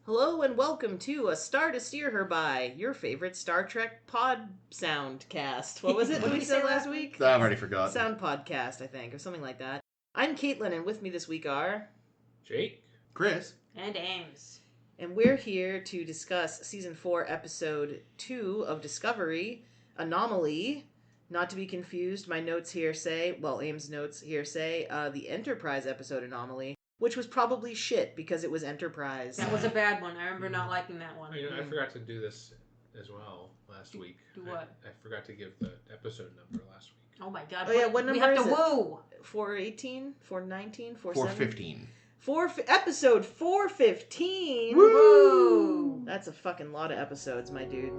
Hello and welcome to A Star to Steer Her By, your favorite Star Trek pod soundcast. What was it that we said last week? I've already forgotten. Sound podcast, I think, or something like that. I'm Caitlin, and with me this week are... Jake. Chris. And Ames. And we're here to discuss Season 4, Episode 2 of Discovery, Anomaly. Not to be confused, my notes here say, well, Ames' notes here say, the Enterprise episode Anomaly, which was probably shit because it was Enterprise. That was a bad one. I remember not liking that one. I forgot to do this as well last week. Do what? I forgot to give the episode number last week. Oh my god. Oh yeah, what number we have is to it? woo! 418? 419? 417? 415. Episode 415? Woo! That's a fucking lot of episodes, my dude.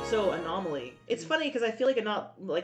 So, Anomaly. It's funny because I feel like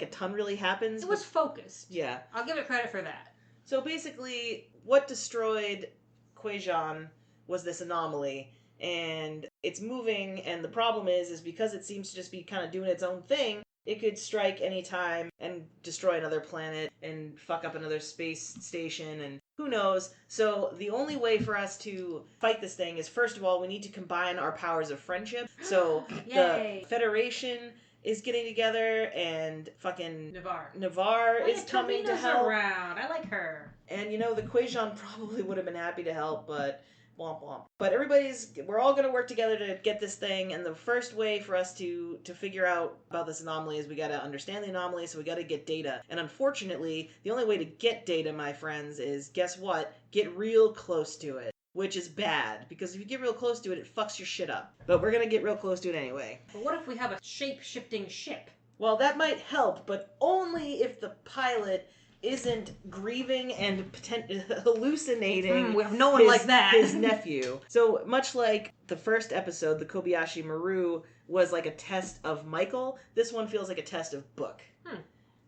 a ton really happens. It was focused. Yeah. I'll give it credit for that. So basically, what destroyed Kwejian was this anomaly, and it's moving, and the problem is because it seems to just be kind of doing its own thing, it could strike any time and destroy another planet and fuck up another space station, and who knows. So the only way for us to fight this thing is, first of all, we need to combine our powers of friendship. So the Federation is getting together, and fucking Navarre is coming to help. Around. I like her. And the Kwejian probably would have been happy to help, but womp womp. But we're all going to work together to get this thing, and the first way for us to figure out about this anomaly is we got to understand the anomaly, so we got to get data. And unfortunately, the only way to get data, my friends, is, guess what? Get real close to it. Which is bad, because if you get real close to it, it fucks your shit up. But we're going to get real close to it anyway. But what if we have a shape-shifting ship? Well, that might help, but only if the pilot isn't grieving and hallucinating. We have no one like that. His nephew. So much like the first episode, the Kobayashi Maru was like a test of Michael, this one feels like a test of Book.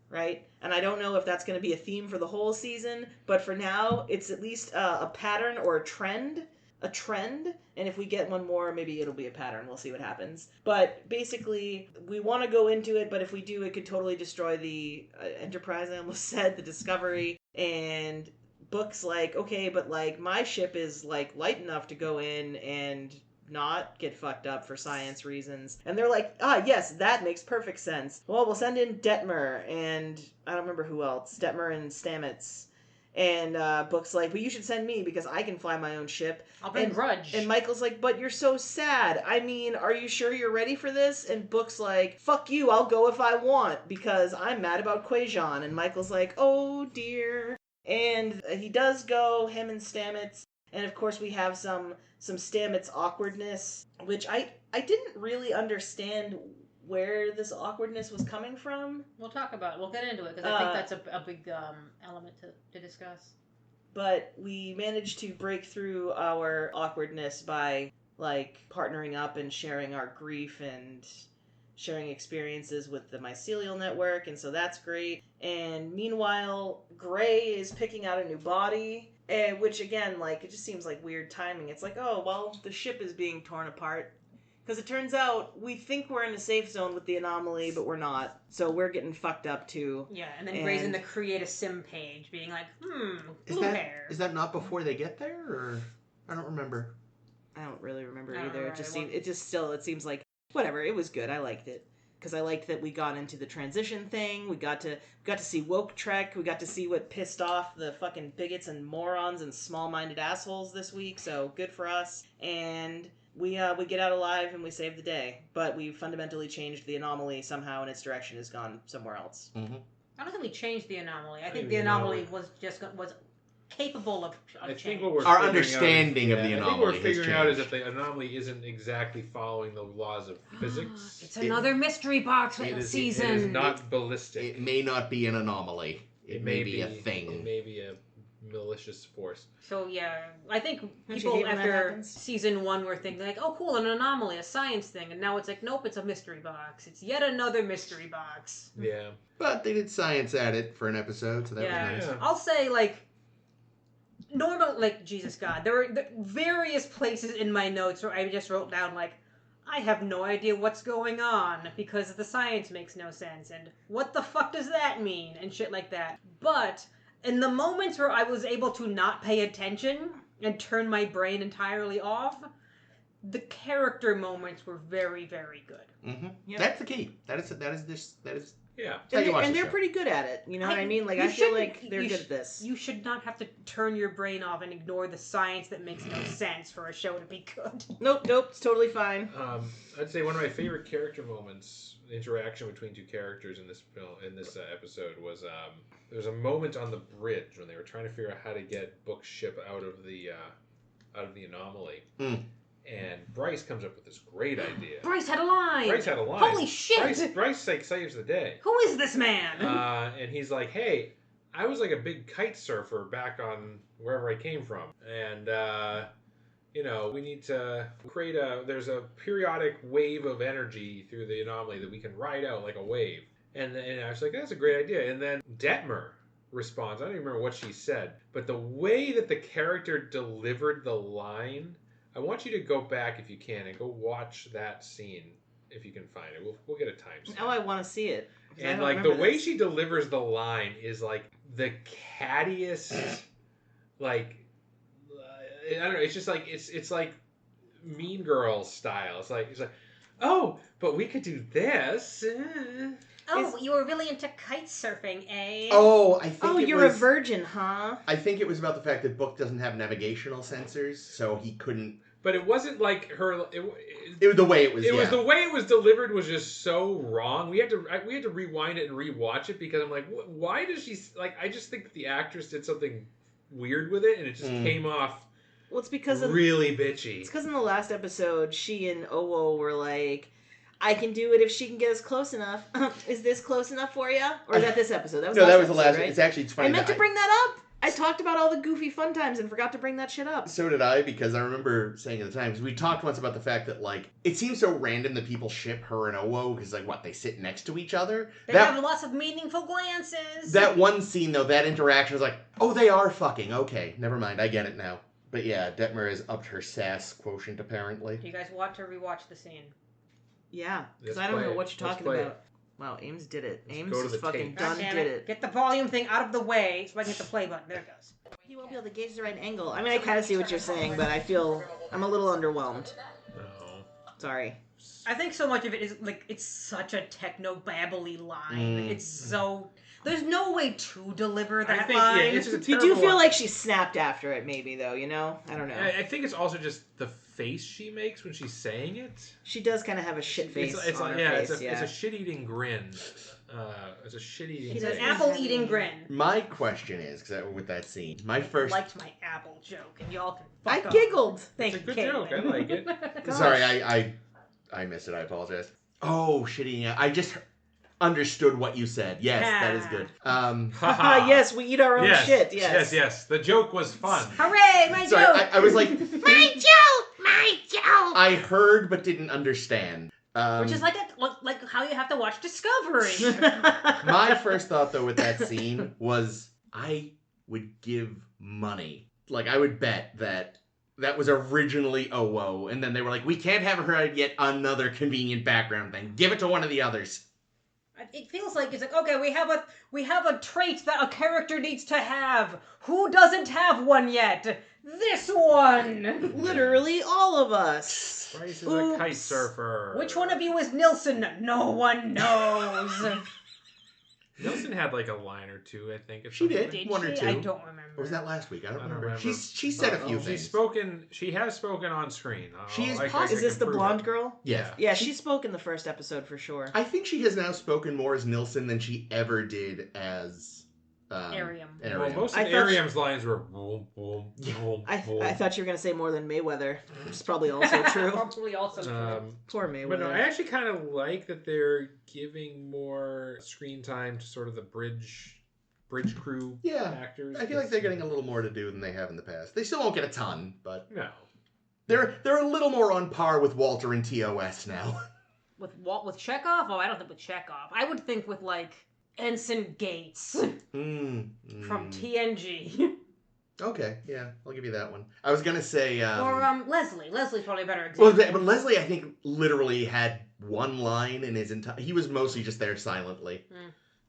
Right? And I don't know if that's going to be a theme for the whole season, but for now, it's at least a pattern or a trend. And if we get one more, maybe it'll be a pattern. We'll see what happens. But basically, we want to go into it, but if we do, it could totally destroy the Enterprise, I almost said, the Discovery. And Book's like, okay, but like my ship is like light enough to go in and not get fucked up for science reasons. And they're like, yes, that makes perfect sense. Well, we'll send in Detmer and I don't remember who else. Detmer and Stamets. And Book's like, well, you should send me because I can fly my own ship. I'll bring Grudge. And Michael's like, but you're so sad. I mean, are you sure you're ready for this? And Book's like, fuck you, I'll go if I want because I'm mad about Kwejian. And Michael's like, oh dear. And he does go, him and Stamets. And of course we have some Stamets awkwardness, which I didn't really understand where this awkwardness was coming from. We'll talk about it. We'll get into it, because I think that's a big element to discuss. But we managed to break through our awkwardness by, like, partnering up and sharing our grief and sharing experiences with the mycelial network, and so that's great. And meanwhile, Gray is picking out a new body, which, again, like, it just seems like weird timing. It's like, oh, well, the ship is being torn apart. Because it turns out we think we're in a safe zone with the anomaly, but we're not. So we're getting fucked up too. Yeah, and then Gray's in the create a sim page being like, blue hair. Is that not before they get there, or I don't remember. I don't really remember either. It seems like whatever. It was good. I liked it. Because I liked that we got into the transition thing. We got to see woke Trek. We got to see what pissed off the fucking bigots and morons and small-minded assholes this week. So good for us. And we get out alive and we save the day. But we fundamentally changed the anomaly somehow, and its direction has gone somewhere else. Mm-hmm. I don't think we changed the anomaly. I think the anomaly was capable of change. Our understanding of the anomaly. I think what we're figuring out is that the anomaly isn't exactly following the laws of physics. It's another mystery box season. It is not ballistic. It may not be an anomaly. It may be a thing. It may be a malicious force. So yeah, I think people after season 1 were thinking like, oh cool, an anomaly, a science thing, and now it's like, nope, it's a mystery box. It's yet another mystery box. Yeah. But they did science at it for an episode, so that was nice. Yeah. I'll say, like, normal, like, Jesus God, there were various places in my notes where I just wrote down, like, I have no idea what's going on because the science makes no sense, and what the fuck does that mean, and shit like that. But in the moments where I was able to not pay attention and turn my brain entirely off, the character moments were very, very good. Mm-hmm. Yep. That's the key. That is. Yeah. And they're pretty good at it. You know what I mean? Like, I feel like they're good at this. You should not have to turn your brain off and ignore the science that makes no sense for a show to be good. Nope, it's totally fine. I'd say one of my favorite character moments, the interaction between two characters in this film, episode, was there was a moment on the bridge when they were trying to figure out how to get Bookship out of the anomaly. Mm. And Bryce comes up with this great idea. Bryce had a line. Holy shit! Bryce like saves the day. Who is this man? And he's like, hey, I was like a big kite surfer back on wherever I came from. And, we need to create there's a periodic wave of energy through the anomaly that we can ride out like a wave. And I was like, that's a great idea. And then Detmer responds. I don't even remember what she said. But the way that the character delivered the line... I want you to go back if you can and go watch that scene if you can find it. We'll get a timestamp. Oh, I want to see it. And like the way she delivers the line is like the cattiest, like I don't know. It's just like it's like Mean Girls style. It's like oh, but we could do this. Oh, you were really into kite surfing, eh? Oh, I think Oh, you're a virgin, huh? I think it was about the fact that Book doesn't have navigational sensors, so he couldn't... But it wasn't like her... It was the way it was, was the way it was delivered was just so wrong. We had to rewind it and rewatch it because I'm like, why does she... Like, I just think that the actress did something weird with it and it just came off... Well, it's because really bitchy. It's because in the last episode, she and Owo were like... I can do it if she can get us close enough. Is this close enough for you? Or is that this episode? That was that was the last. Right? It's funny. I meant to bring that up. I talked about all the goofy fun times and forgot to bring that shit up. So did I, because I remember saying at the time, because we talked once about the fact that, like, it seems so random that people ship her and Owo, because, like, what, they sit next to each other? They have lots of meaningful glances. That one scene, though, that interaction was like, oh, they are fucking. Okay, never mind, I get it now. But yeah, Detmer has upped her sass quotient, apparently. Do you guys want to rewatch the scene? Yeah, because I don't know what you're talking about. Wow, Ames did it. Ames fucking done did it. Get the volume thing out of the way so I can hit the play button. There it goes. He won't be able to gauge the right angle. I mean, I kind of see what you're saying, but I feel I'm a little underwhelmed. No. Sorry. I think so much of it is, like, it's such a techno-babbly line. It's so... There's no way to deliver that line. Yeah, it's just you do feel like she snapped after it, maybe, though, you know? I don't know. I think it's also just the face she makes when she's saying it. She does kind of have a shit face It's on her face, it's a shit-eating grin. It's a shit-eating It's grin. an apple-eating grin. My question is, because with that scene, my first... I liked my apple joke, and y'all can fuck I off. giggled. It's a good joke. I like it. Sorry, I missed it. I apologize. Oh, shitty. I just understood what you said. Yes, that is good. Yes, we eat our own shit. Yes. The joke was fun. Hooray, my Sorry, joke! I was like... My joke! I heard but didn't understand. Which is like how you have to watch Discovery. My first thought, though, with that scene was I would give money. Like, I would bet that was originally Owo, and then they were like, we can't have her yet another convenient background thing. Give it to one of the others. It feels like it's like, okay, we have a trait that a character needs to have. Who doesn't have one yet? This one! Literally all of us. Bryce is a kite surfer. Which one of you is Nilsson? No one knows. Nilsson had like a line or two, I think. She did. Did One she? or two. I don't remember. Or was that last week? I don't remember. remember. She said a few things. She has spoken on screen. Is this the blonde girl? Yeah. Yeah, she spoke in the first episode for sure. I think she has now spoken more as Nilsson than she ever did as Ariam. Well, most of Ariam's lines were boom, boom, boom, I thought you were going to say more than Mayweather, which is probably also true. Probably also true. Poor Mayweather. But no, I actually kind of like that they're giving more screen time to sort of the bridge crew actors. I feel like they're getting a little more to do than they have in the past. They still won't get a ton, but no, they're a little more on par with Walter and TOS now. With Chekhov? Oh, I don't think with Chekhov. I would think with like Ensign Gates from TNG. Okay, yeah, I'll give you that one. I was gonna say, Or Leslie. Leslie's probably a better example. well, but Leslie, I think, literally had one line in his entire. He was mostly just there silently,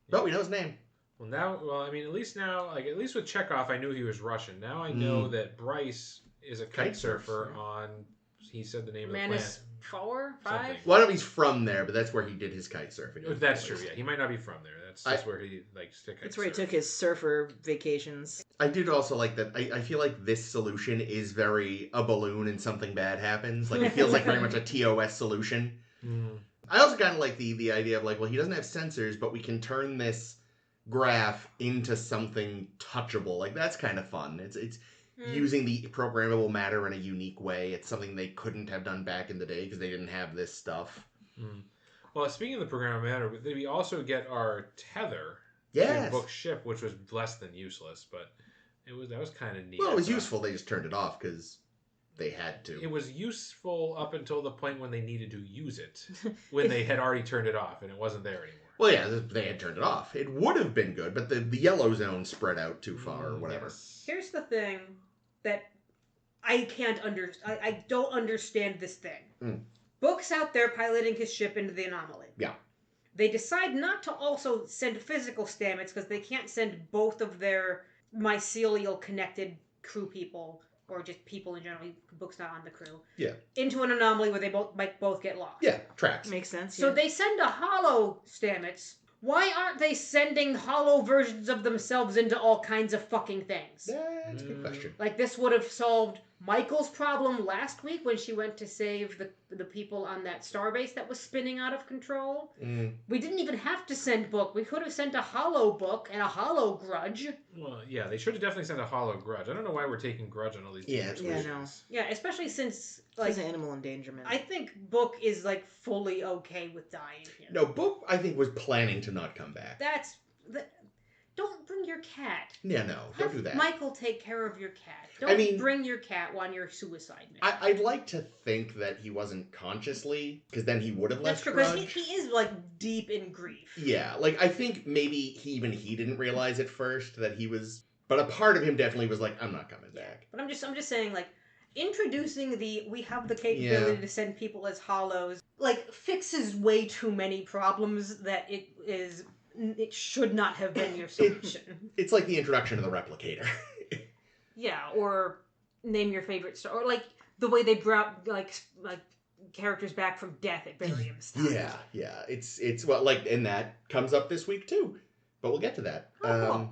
but we know his name. Well, I mean, at least now, like at least with Chekhov, I knew he was Russian. Now I know that Bryce is a kite surfer on. He said the name of the planet. Manus 4, 5. Something. Well, I don't know if he's from there, but that's where he did his kite surfing. That's true. Yeah, he might not be from there. That's where he likes to kite That's where he surf. took his surfer vacations. I did also like that. I feel like this solution is very a balloon and something bad happens. Like it feels like very much a TOS solution. I also kind of like the idea of like, well, he doesn't have sensors, but we can turn this graph into something touchable. Like that's kind of fun. It's using the programmable matter in a unique way. It's something they couldn't have done back in the day because they didn't have this stuff. Well, speaking of the programmable matter, we also get our tether Yes. to Book's ship, which was less than useless, but that was kind of neat. Well, it was useful. They just turned it off because they had to. It was useful up until the point when they needed to use it, when they had already turned it off and it wasn't there anymore. Well, yeah, they had turned it off. It would have been good, but the yellow zone spread out too far or whatever. Yes. Here's the thing that I can't understand. I don't understand this thing. Book's out there piloting his ship into the Anomaly. Yeah. They decide not to also send physical Stamets because they can't send both of their mycelial connected crew people, or just people in general. Book's not on the crew. Yeah. Into an Anomaly where they might both get lost. Yeah, tracks. Makes sense. So yeah. they send a holo-Stamets. Why aren't they sending hollow versions of themselves into all kinds of fucking things? That's a good question. Like, this would have solved Michael's problem last week when she went to save the people on that starbase that was spinning out of control. We didn't even have to send Book. We could have sent a hollow Book and a hollow Grudge. Well, yeah, they should have definitely sent a hollow Grudge. I don't know why we're taking Grudge on all these different Yeah, solutions. Yeah, especially since, Like animal endangerment. I think Book is, fully okay with dying here. No, Book, I think, was planning to not come back. Don't bring your cat. Yeah, no, don't do that. Michael take care of your cat. Don't bring your cat on your suicide mission. I'd like to think that he wasn't consciously, because then he would have That's left true, because Grudge. he is, deep in grief. Yeah, I think maybe he didn't realize at first that he was... But a part of him definitely was like, I'm not coming back. But I'm just saying, introducing we have the capability to send people as hollows, fixes way too many problems that it should not have been your solution. It's like the introduction of the replicator. Yeah, or name your favorite star, or the way they brought characters back from death at Barium's time. Yeah. It's well, and that comes up this week too. But we'll get to that. Cool.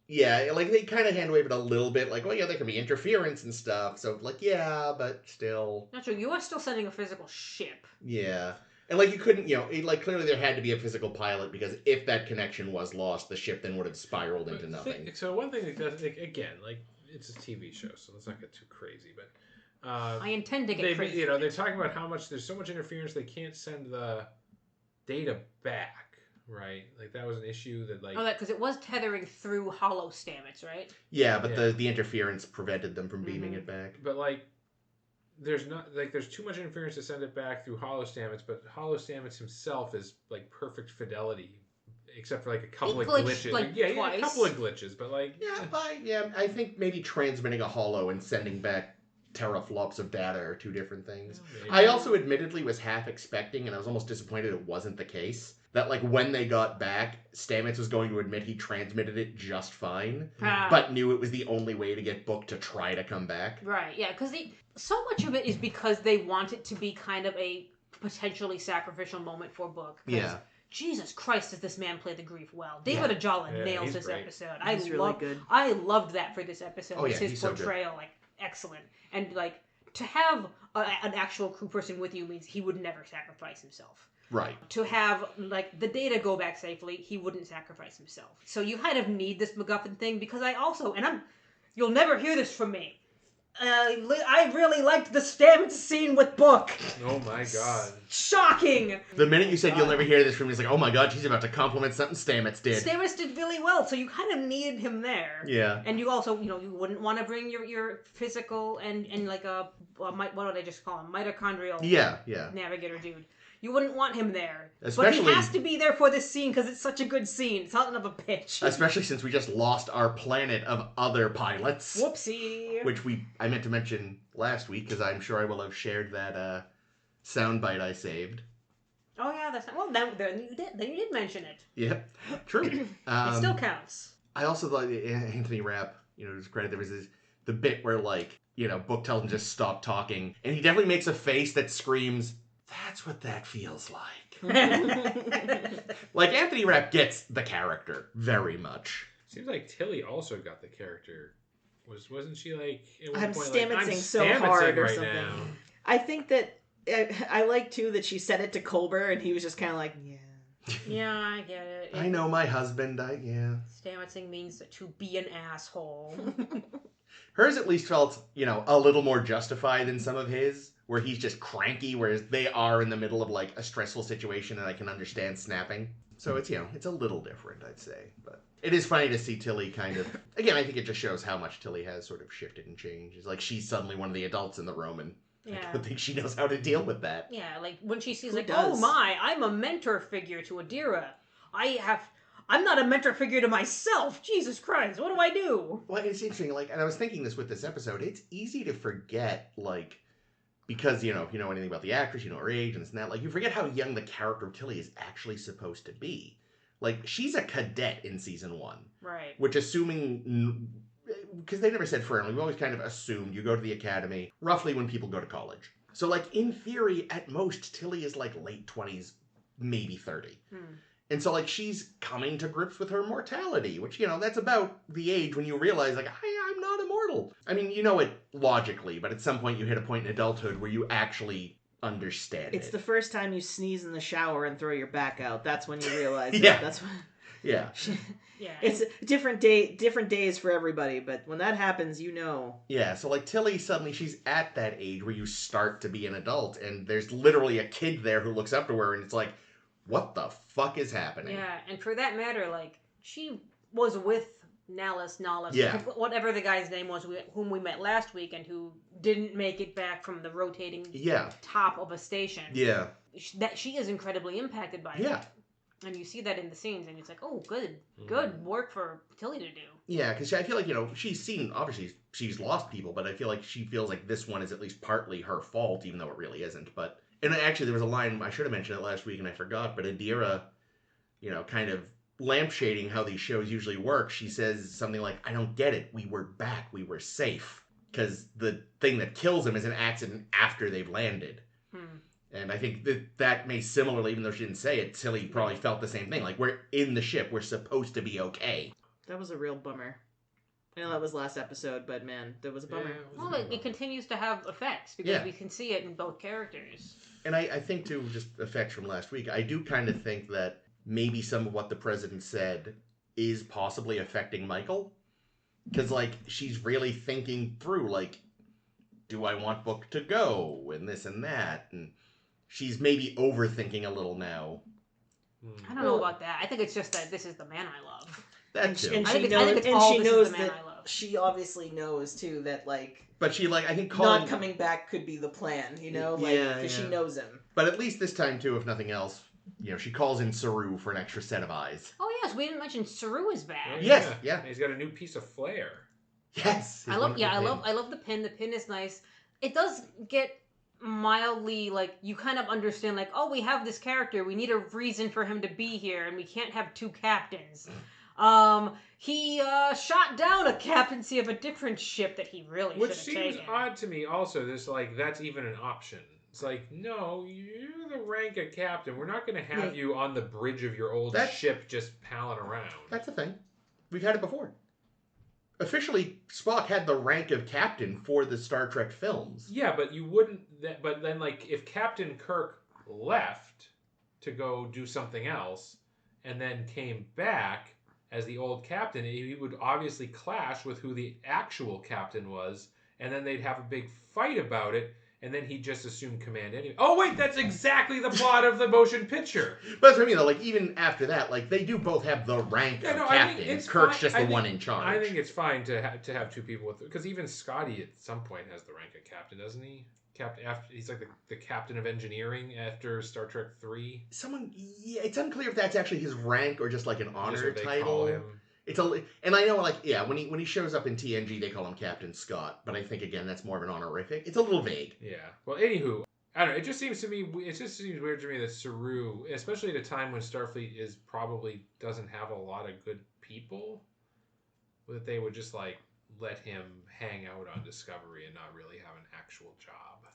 Yeah, they kind of hand wave it a little bit, there can be interference and stuff. So, yeah, but still. Not true. You are still sending a physical ship. Yeah. And, you couldn't, clearly there had to be a physical pilot, because if that connection was lost, the ship then would have spiraled into nothing. So one thing that does, again, it's a TV show, so let's not get too crazy, but... I intend to get crazy. They're talking about how much, there's so much interference they can't send the data back. Right, that was an issue that because it was tethering through holo-Stamets, right? Yeah, but the interference prevented them from beaming it back. But there's too much interference to send it back through holo-Stamets, but holo-Stamets himself is perfect fidelity, except for a couple of glitches. Twice. A couple of glitches, but I think maybe transmitting a holo and sending back teraflops of data are two different things. Maybe. I also admittedly was half expecting, and I was almost disappointed it wasn't the case, that when they got back, Stamets was going to admit he transmitted it just fine, but knew it was the only way to get Book to try to come back. Right, yeah, because so much of it is because they want it to be kind of a potentially sacrificial moment for Book. Yeah. Jesus Christ, does this man play the grief well? David Ajala nails this great. episode. He's really good. I loved that for this episode. Oh, yeah, his he's so good. portrayal, excellent. And, to have an actual crew person with you means he would never sacrifice himself. Right. To have, the data go back safely, he wouldn't sacrifice himself. So you kind of need this MacGuffin thing, because you'll never hear this from me. I really liked the Stamets scene with Book. Oh my god. Shocking! The minute you said you'll never hear this from me, it's like, oh my god, she's about to compliment something Stamets did. Stamets did really well, so you kind of needed him there. Yeah. And you also, you wouldn't want to bring your physical and like what would I just call him? Mitochondrial navigator dude. You wouldn't want him there. Especially, but he has to be there for this scene because it's such a good scene. It's not enough of a pitch. Especially since we just lost our planet of other pilots. Whoopsie. Which I meant to mention last week because I'm sure I will have shared that soundbite I saved. Oh yeah, that's well. Then you did mention it. Yep, true. It still counts. I also thought Anthony Rapp, just credit there was the bit where Book tells him just stop talking, and he definitely makes a face that screams, "That's what that feels like." Like Anthony Rapp gets the character very much. Seems like Tilly also got the character. Wasn't she like? At one I'm point, Stametsing I'm so Stametsing hard or right something. now. I think that I like too that she said it to Colbert and he was just kind of like, yeah. Yeah, I get it. I know my husband. Stametsing means to be an asshole. Hers at least felt, a little more justified than some of his, where he's just cranky, whereas they are in the middle of a stressful situation and I can understand snapping. So it's, it's a little different, I'd say. But it is funny to see Tilly kind of, again, I think it just shows how much Tilly has sort of shifted and changed. It's like she's suddenly one of the adults in the room and I don't think she knows how to deal with that. Yeah, like when she sees Who like, does? oh my, I'm a mentor figure to Adira. I'm not a mentor figure to myself. Jesus Christ, what do I do? Well, it's interesting, and I was thinking this with this episode, it's easy to forget, because, if you know anything about the actress, you know her age and this and that, you forget how young the character of Tilly is actually supposed to be. She's a cadet in season 1. Right. Which because they never said firmly, we always kind of assumed you go to the academy roughly when people go to college. So, in theory, at most, Tilly is, late 20s, maybe 30. And so, she's coming to grips with her mortality, which, that's about the age when you realize, I'm not immortal. I mean, you know it logically, but at some point you hit a point in adulthood where you actually understand It's the first time you sneeze in the shower and throw your back out. That's when you realize Yeah. that's when... Yeah. Yeah. It's different days for everybody, but when that happens, Yeah, so Tilly suddenly she's at that age where you start to be an adult, and there's literally a kid there who looks up to her, and it's like, what the fuck is happening? Yeah, and for that matter, she was with Nallis, Yeah. whatever the guy's name was, whom we met last week, and who didn't make it back from the rotating top of a station. Yeah. That she is incredibly impacted by Yeah. it. And you see that in the scenes, and it's like, oh, good work for Tilly to do. Yeah, because I feel like, she's seen, obviously, she's lost people, but I feel like she feels like this one is at least partly her fault, even though it really isn't. But, and actually, there was a line, I should have mentioned it last week, and I forgot, but Adira, kind of lampshading how these shows usually work, she says something like, I don't get it, we were back, we were safe. Because the thing that kills them is an accident after they've landed. And I think that may similarly, even though she didn't say it, Tilly probably felt the same thing. We're in the ship. We're supposed to be okay. That was a real bummer. I know that was last episode, but man, that was a bummer. Well, it continues to have effects because we can see it in both characters. And I think, too, just effects from last week, I do kind of think that maybe some of what the president said is possibly affecting Michael. Because, she's really thinking through, do I want Book to go? And this and that. And she's maybe overthinking a little now. I don't know about that. I think it's just that this is the man I love. That too. And I she think knows, it's and all she this is knows the man that I love. she obviously knows too that But she I think calling not coming back could be the plan, Yeah, because she knows him. But at least this time too, if nothing else, she calls in Saru for an extra set of eyes. Oh yes, we didn't mention Saru is back. Yes, yeah. He's got a new piece of flair. Yes. I love the pin. The pin is nice. It does get mildly you kind of understand oh, we have this character, we need a reason for him to be here, and we can't have two captains. He shot down a captaincy of a different ship that he really should have taken. Which seems odd to me also, this that's even an option. It's no, you're the rank of captain. We're not going to have you on the bridge of your old ship just palling around. That's the thing. We've had it before. Officially, Spock had the rank of captain for the Star Trek films. Yeah, but you wouldn't... But then, if Captain Kirk left to go do something else and then came back as the old captain, he would obviously clash with who the actual captain was, and then they'd have a big fight about it, and then he'd just assume command anyway. Oh wait, that's exactly the plot of the motion picture. But that's what I mean, though. Like, even after that, like, they do both have the rank of captain. Kirk's just the one in charge. I think it's fine to have two people with, because even Scotty at some point has the rank of captain, doesn't he? He's like the captain of engineering after Star Trek 3. It's unclear if that's actually his rank or just like an honor title. Call him. And I know, like, yeah, when he shows up in TNG, they call him Captain Scott. But I think again, that's more of an honorific. It's a little vague. Yeah. Well, anywho, I don't know. It just seems weird to me that Saru, especially at a time when Starfleet probably doesn't have a lot of good people, that they would just like let him hang out on Discovery and not really have an actual job.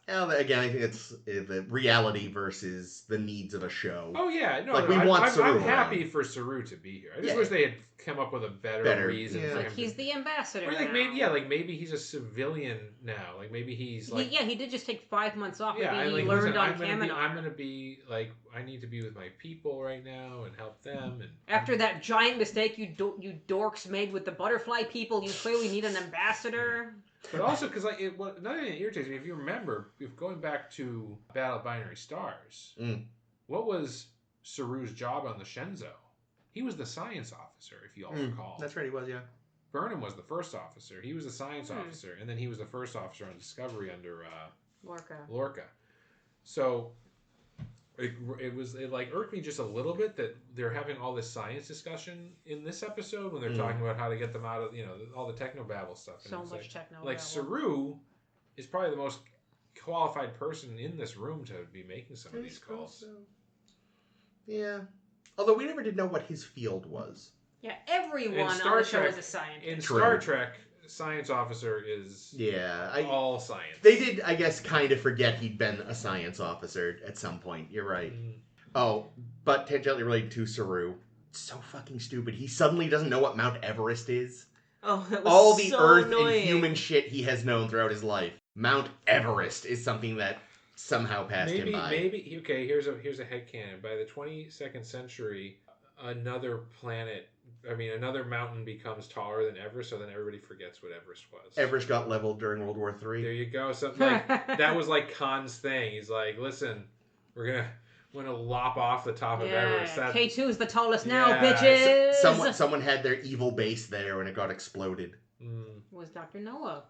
Well, again, I think it's the reality versus the needs of a show. Oh yeah, no, like, Saru I'm happy for Saru to be here. I just wish they had come up with a better reason for him. Like, he's the ambassador. Or maybe he's a civilian now. Like maybe he's like he did just take 5 months off. Yeah, maybe he learned on Kaminar. I'm gonna be like, I need to be with my people right now and help them. And after that giant mistake you dorks made with the butterfly people, you clearly need an ambassador. But also because like another thing that irritates me, if you remember, if going back to Battle of Binary Stars, what was Saru's job on the Shenzhou? He was the science officer, if you all recall. That's right, he was, yeah. Burnham was the first officer. He was the science officer, and then he was the first officer on Discovery under Lorca. So it irked me just a little bit that they're having all this science discussion in this episode when they're talking about how to get them out of all the technobabble stuff. So much technobabble. Like Saru is probably the most qualified person in this room to be making some of these calls. So. Yeah. Although we never did know what his field was. Yeah, everyone on the show is a scientist. In Star Trek, science officer is all science. They did, I guess, kind of forget he'd been a science officer at some point. You're right. Oh, but tangentially related to Saru, so fucking stupid. He suddenly doesn't know what Mount Everest is. Oh, that was all the so Earth annoying. And human shit he has known throughout his life. Mount Everest is something that somehow passed him by. Okay, here's a headcanon. By the 22nd century, another mountain becomes taller than Everest, so then everybody forgets what Everest was. Everest got leveled during World War III. There you go. Something like that was like Khan's thing. He's like, listen, we're gonna lop off the top of Everest. K2 is the tallest now, bitches. Someone had their evil base there and it got exploded. It was Dr. Noah.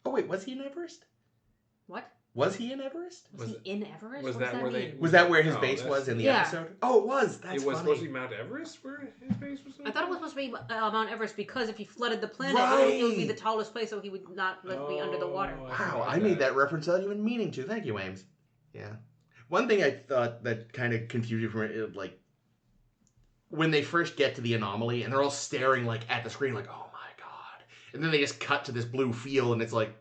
Oh wait, was he in Everest? What? Was he in Everest? Was he in Everest? Was Was that where his base was in the episode? Oh, it was. It was supposed to be Mount Everest where his base was? I thought it was supposed to be Mount Everest because if he flooded the planet, it would be the tallest place, so he would not be under the water. Wow, I made that reference without even meaning to. Thank you, Ames. Yeah. One thing I thought that kind of confused you from it, like, when they first get to the anomaly and they're all staring, like, at the screen, like, oh my god. And then they just cut to this blue field and it's like,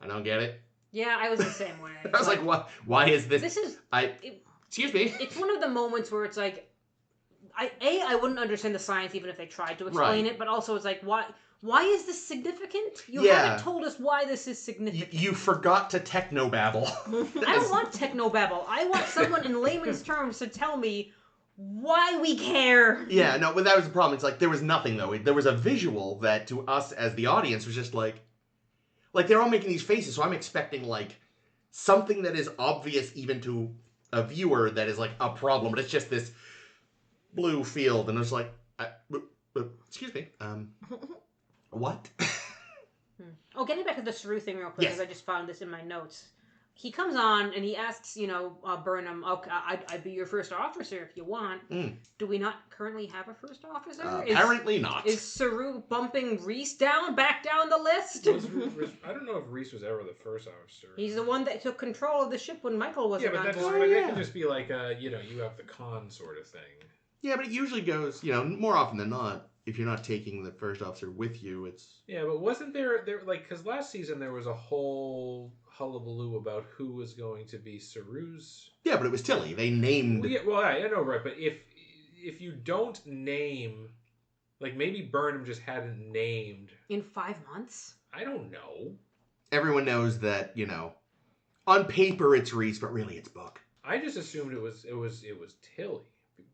I don't get it. Yeah, I was the same way. I was like, what? Why is this? Excuse me. It's one of the moments where it's like, I wouldn't understand the science even if they tried to explain it, but also it's like, why is this significant? You haven't told us why this is significant. You forgot to technobabble. I don't want technobabble. I want someone in layman's terms to tell me why we care. Yeah, no, but that was the problem. It's like, there was nothing, though. There was a visual that, to us as the audience, was just like they're all making these faces, so I'm expecting, like, something that is obvious even to a viewer that is, like, a problem, but it's just this blue field, and it's like, excuse me, what? Oh, getting back to the Saru thing real quick, because I just found this in my notes. He comes on and he asks, Burnham, okay, I'd be your first officer if you want. Do we not currently have a first officer? Apparently not. Is Saru bumping Reese back down the list? I don't know if Reese was ever the first officer. He's the one that took control of the ship when Michael wasn't on board. But that can just be like, you have the con sort of thing. Yeah, but it usually goes, more often than not, if you're not taking the first officer with you, it's... Yeah, but wasn't there because last season there was a whole hullabaloo about who was going to be Saru's... Yeah, but it was Tilly. They named... I know, right, but if you don't name... Like, maybe Burnham just hadn't named... In 5 months? I don't know. Everyone knows that, on paper it's Reese, but really it's Book. I just assumed it was Tilly,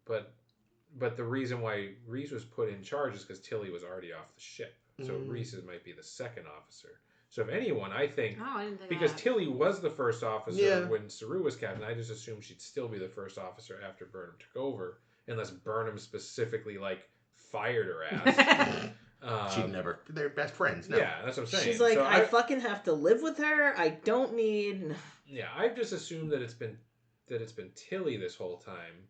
but the reason why Reese was put in charge is because Tilly was already off the ship. So Reese might be the second officer. So if anyone, I think, I didn't think because that. Tilly was the first officer Yeah. when Saru was captain, I just assumed she'd still be the first officer after Burnham took over, unless Burnham specifically fired her ass. She'd never. They're best friends. No. Yeah, that's what I'm saying. She's like, So I fucking have to live with her. I don't need. Yeah, I've just assumed that it's been Tilly this whole time,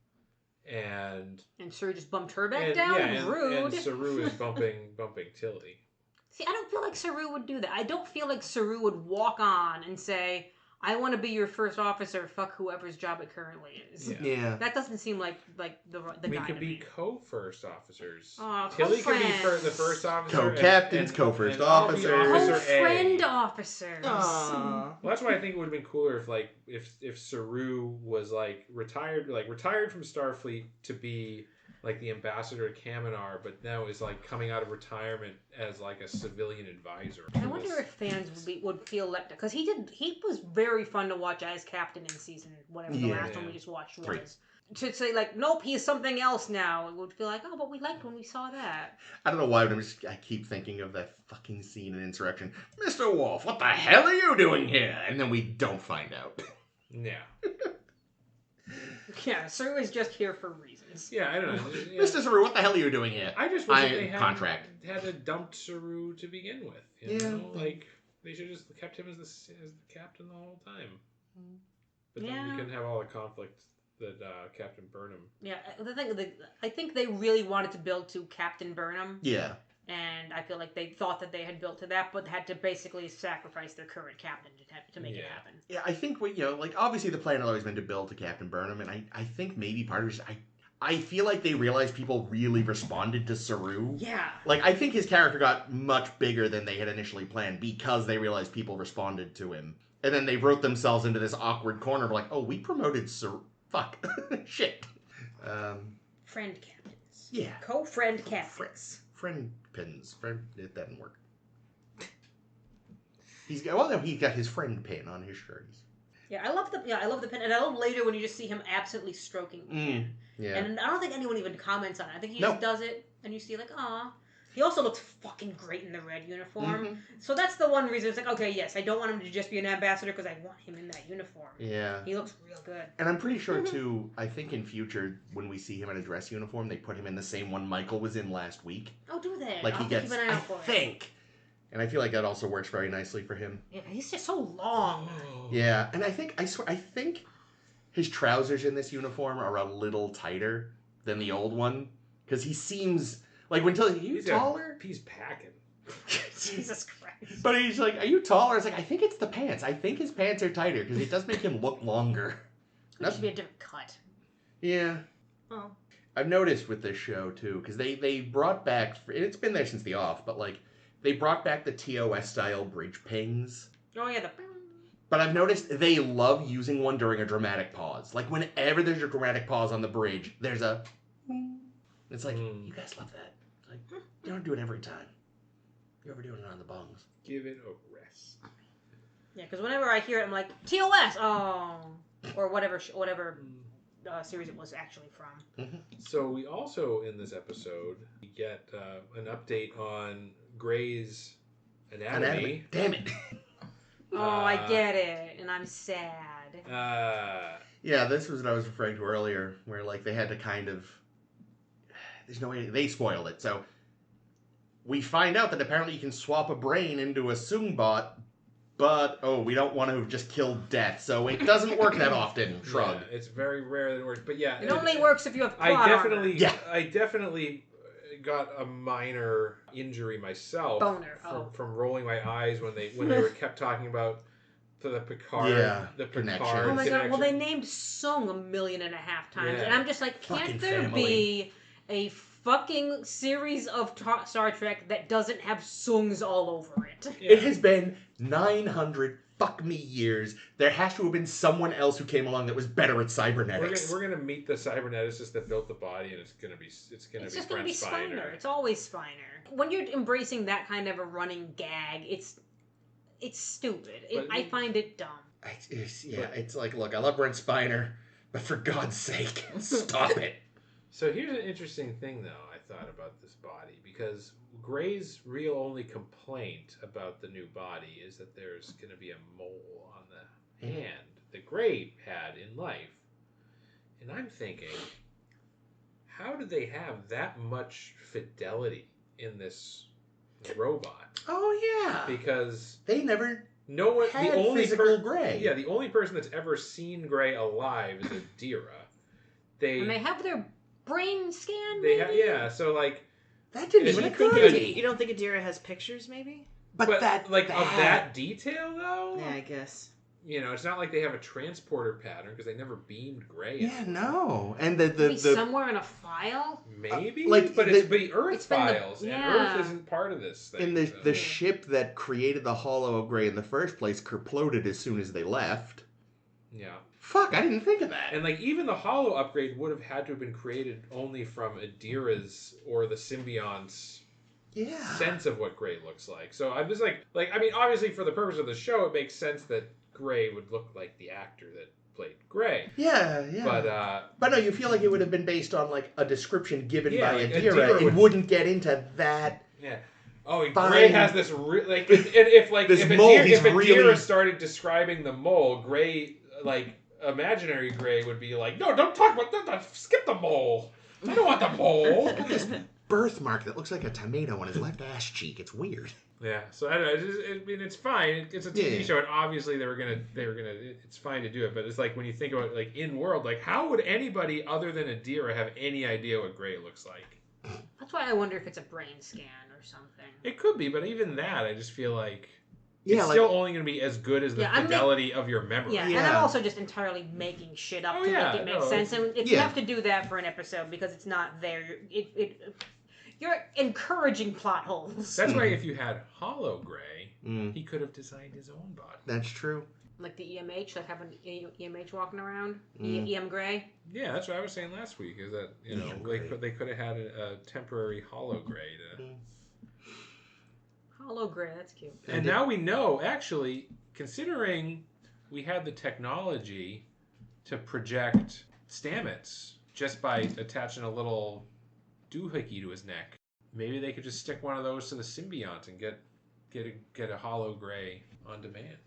and Saru just bumped her back down. Yeah, Rude. and Saru is bumping Tilly. See, I don't feel like Saru would do that. I don't feel like Saru would walk on and say, I want to be your first officer, fuck whoever's job it currently is. Yeah. That doesn't seem like the guy We to could be me. co-first officers. Tilly could be the first officer. Co-captains, co-first officers. Co-friend officers. Aww. Well, that's why I think it would have been cooler if Saru was retired from Starfleet to be the ambassador to Kaminar, but now is coming out of retirement as a civilian advisor. I wonder if fans would feel let down, because he was very fun to watch as captain in season whatever the last one we just watched was. 3. To say nope, he is something else now, it would feel like, oh, but we liked when we saw that. I don't know why, but I keep thinking of that fucking scene in Insurrection. Mr. Wolf, what the hell are you doing here? And then we don't find out. Yeah. Yeah, Saru is just here for reasons. Yeah, I don't know. Yeah. Mr. Saru, what the hell are you doing here? I just wish they contract. had dumped Saru to begin with. You know? They should have just kept him as the captain the whole time. But then we couldn't have all the conflict that Captain Burnham. Yeah, I think they really wanted to build to Captain Burnham. Yeah. And I feel like they thought that they had built to that, but had to basically sacrifice their current captain to make it happen. Yeah, I think obviously the plan had always been to build to Captain Burnham, and I think maybe part of it is I feel like they realized people really responded to Saru. Yeah. I think his character got much bigger than they had initially planned because they realized people responded to him. And then they wrote themselves into this awkward corner of oh, we promoted Saru. Fuck. Shit. Friend captains. Yeah. Co-friend captains. Friend pins. It doesn't work. He's got his friend pin on his shirt. Yeah, I love the pin, and I love later when you just see him absently stroking the pin. Yeah. And I don't think anyone even comments on it. I think he just does it, and you see aw. He also looks fucking great in the red uniform. Mm-hmm. So that's the one reason it's okay, yes, I don't want him to just be an ambassador because I want him in that uniform. Yeah. He looks real good. And I'm pretty sure, too, I think in future, when we see him in a dress uniform, they put him in the same one Michael was in last week. Oh, do they? He gets, I think. And I feel like that also works very nicely for him. Yeah, he's just so long. Yeah, and I think his trousers in this uniform are a little tighter than the old one. Because he seems... when he's taller? He's packing. Jesus Christ. But he's are you taller? It's I think it's the pants. I think his pants are tighter because it does make him look longer. That should be a different cut. Yeah. Oh. I've noticed with this show, too, because they brought back... It's been there since the off, but, they brought back the TOS-style bridge pings. Oh, yeah, But I've noticed they love using one during a dramatic pause. Whenever there's a dramatic pause on the bridge, there's a... It's you guys love that. You don't do it every time. You're overdoing it on the bongs. Give it a rest. Yeah, because whenever I hear it, I'm like, TOS! Oh. Or whatever series it was actually from. Mm-hmm. So we also, in this episode, get an update on Grey's Anatomy. Damn it. I get it, and I'm sad. Yeah, this was what I was referring to earlier, where they had to kind of... There's no way... They spoiled it, so... We find out that apparently you can swap a brain into a Sungbot, but, we don't want to just kill death, so it doesn't work that often. Shrug. Yeah, it's very rare that it works, but yeah... It only works if you have plot I definitely got a minor injury myself. Boner. From rolling my eyes when they were kept talking about the Picard, the connection. Picard. Oh my god! Well, they named Sung 1.5 million times, and I'm just like, can't there be a fucking series of Star Trek that doesn't have Sungs all over it? Yeah. It has been 900 fuck me years. There has to have been someone else who came along that was better at cybernetics. We're gonna meet the cyberneticist that built the body, and it's gonna be just gonna be Spiner. It's always Spiner. When you're embracing that kind of a running gag, it's stupid. I find it dumb. It's look, I love Brent Spiner, but for God's sake, stop it. So here's an interesting thing, though, I thought about this body, because Gray's real only complaint about the new body is that there's going to be a mole on the hand that Gray had in life. And I'm thinking, how did they have that much fidelity in this robot? Oh yeah, Because they never no one had the only physical Gray. Yeah, the only person that's ever seen Gray alive is Adira. And they have their brain scan. They so like that didn't even occur to me. You don't think Adira has pictures, maybe? But that of that detail though. Yeah, I guess. You know, it's not like they have a transporter pattern because they never beamed Gray. Yeah, no. And the Maybe somewhere in a file. Maybe, like but it's the Earth it's been files, and Earth isn't part of this thing. And the ship that created the Holo of Gray in the first place kerploded as soon as they left. Yeah. Fuck, I didn't think of that. And like even the Holo upgrade would have had to have been created only from Adira's or the symbiont's sense of what Gray looks like. So I'm just like I mean, obviously for the purpose of the show, it makes sense that Gray would look like the actor that played Gray. Yeah. But no, you feel like it would have been based on like a description given by like Adira. It wouldn't get into that. Yeah. Oh, and Gray has this if Adira started describing the mole, Gray imaginary Gray would be like, no, don't talk about that. Skip the mole. I don't want the mole. This birthmark that looks like a tomato on his left ass cheek. It's weird. Yeah, so I don't know. I mean, it's fine. It's a TV show, and obviously they were gonna. It's fine to do it, but it's like when you think about like in world, like how would anybody other than Adira have any idea what Gray looks like? That's why I wonder if it's a brain scan or something. It could be, but even that, I just feel like it's still only going to be as good as the fidelity of your memory. Yeah, and I'm also just entirely making shit up to make it make sense, and it's enough to do that for an episode because it's not there. You're encouraging plot holes. That's why if you had Holo Gray, he could have designed his own body. That's true. Like the EMH, like having EMH walking around, EM Gray. Yeah, that's what I was saying last week. Is that they could have had a temporary Holo Gray to. Holo Gray, that's cute. And now we know, actually, considering we had the technology to project Stamets just by attaching a little doohickey to his neck, maybe they could just stick one of those to the symbiont and get a Holo Gray on demand.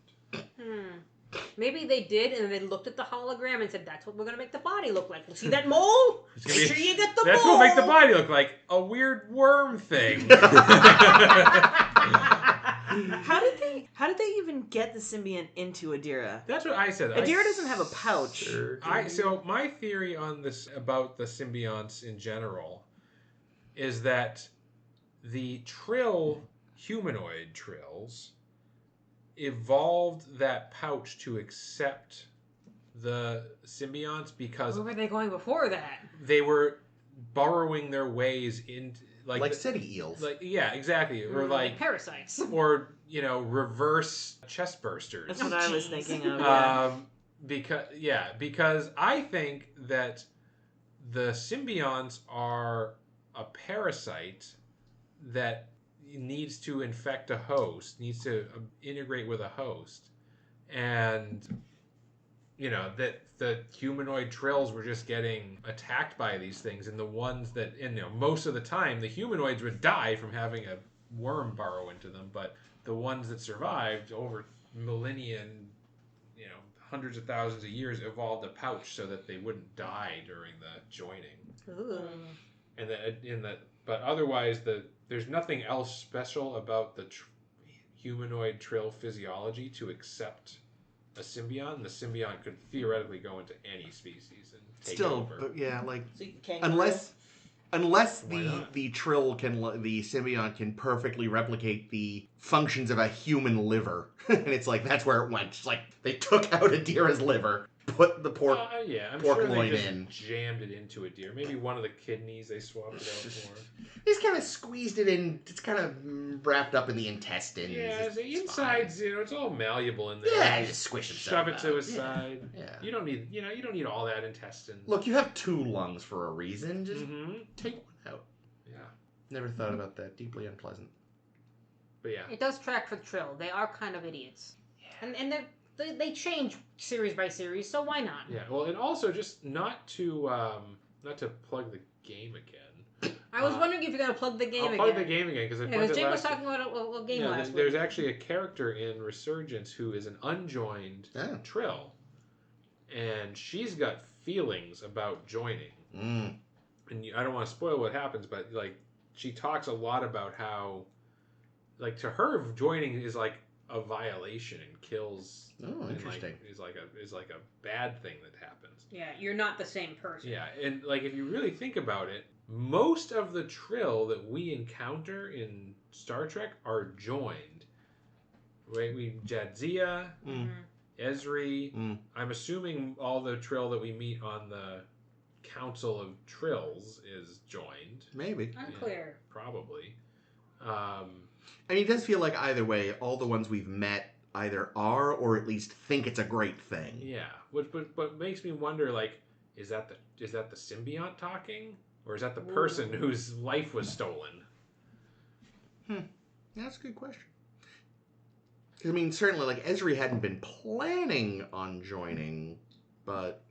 Maybe they did, and they looked at the hologram and said, "That's what we're gonna make the body look like. See that mole? Make sure you get the mole. That's what will make the body look like a weird worm thing." How did they even get the symbiont into Adira? That's what I said. Adira doesn't have a pouch. So my theory on this about the symbionts in general is that the humanoid trills evolved that pouch to accept the symbionts because where were they going before that? They were burrowing their ways into like city eels. Exactly. Or like parasites. Or reverse chest bursters. That's what I was thinking of. Because I think that the symbionts are a parasite that needs to infect a host, needs to integrate with a host, and that the humanoid trills were just getting attacked by these things, and the ones that most of the time the humanoids would die from having a worm burrow into them, but the ones that survived over millennia and hundreds of thousands of years evolved a pouch so that they wouldn't die during the joining. Ooh. But otherwise there's nothing else special about the humanoid trill physiology to accept a symbiont. And the symbiont could theoretically go into any species and take over. But So unless the trill the symbiont can perfectly replicate the functions of a human liver, and it's like that's where it went. It's like they took out Adira's liver, put the pork sure loin they just in, jammed it into a deer. Maybe one of the kidneys they swapped it out for. Just kind of squeezed it in. It's kind of wrapped up in the intestines. Yeah, the insides, it's all malleable in there. Yeah, just squish it. Shove it to a side. Yeah. You don't need all that intestine. Look, you have 2 lungs for a reason. Just take one out. Yeah. Never thought about that. Deeply unpleasant. But yeah. It does track for the trill. They are kind of idiots. Yeah. And they change series by series, so why not? Yeah. Well, and also just not to plug the game again. I was wondering if you're going to plug the game I'll again. plug the game again, because I Because plugged it Jake was last talking about what game last week. There's actually a character in Resurgence who is an unjoined Trill. And she's got feelings about joining. Mm. And I don't want to spoil what happens, but like she talks a lot about how, like, to her, joining is like a violation and kills. Oh, interesting. And, like, is like a bad thing that happens. Yeah, you're not the same person. Yeah, and like if you really think about it, most of the Trill that we encounter in Star Trek are joined. Right, we Jadzia, Ezri. I'm assuming all the Trill that we meet on the Council of Trills is joined. Maybe. Unclear. Yeah, probably. I mean, it does feel like either way, all the ones we've met either are or at least think it's a great thing. Yeah, but makes me wonder, like, is that the symbiont talking, or is that the person whose life was stolen? Yeah, that's a good question. I mean, certainly, like, Ezri hadn't been planning on joining, but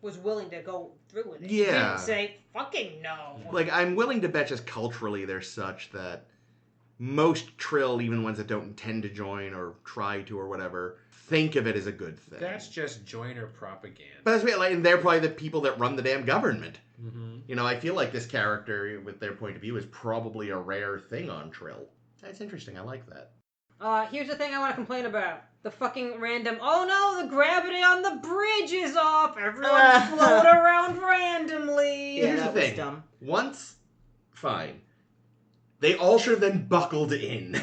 Was willing to go through with it. Yeah. Didn't say, fucking no. like, I'm willing to bet just culturally they're such that most Trill, even ones that don't intend to join or try to or whatever, think of it as a good thing. That's just joiner propaganda. But that's like, and they're probably the people that run the damn government. Mm-hmm. You know, I feel like this character, with their point of view, is probably a rare thing on Trill. That's interesting. I like that. Here's the thing I want to complain about. The fucking random, oh no, the gravity on the bridge is off. Everyone float around randomly. Here's the that was thing. dumb. Once, fine. They all should have then buckled in.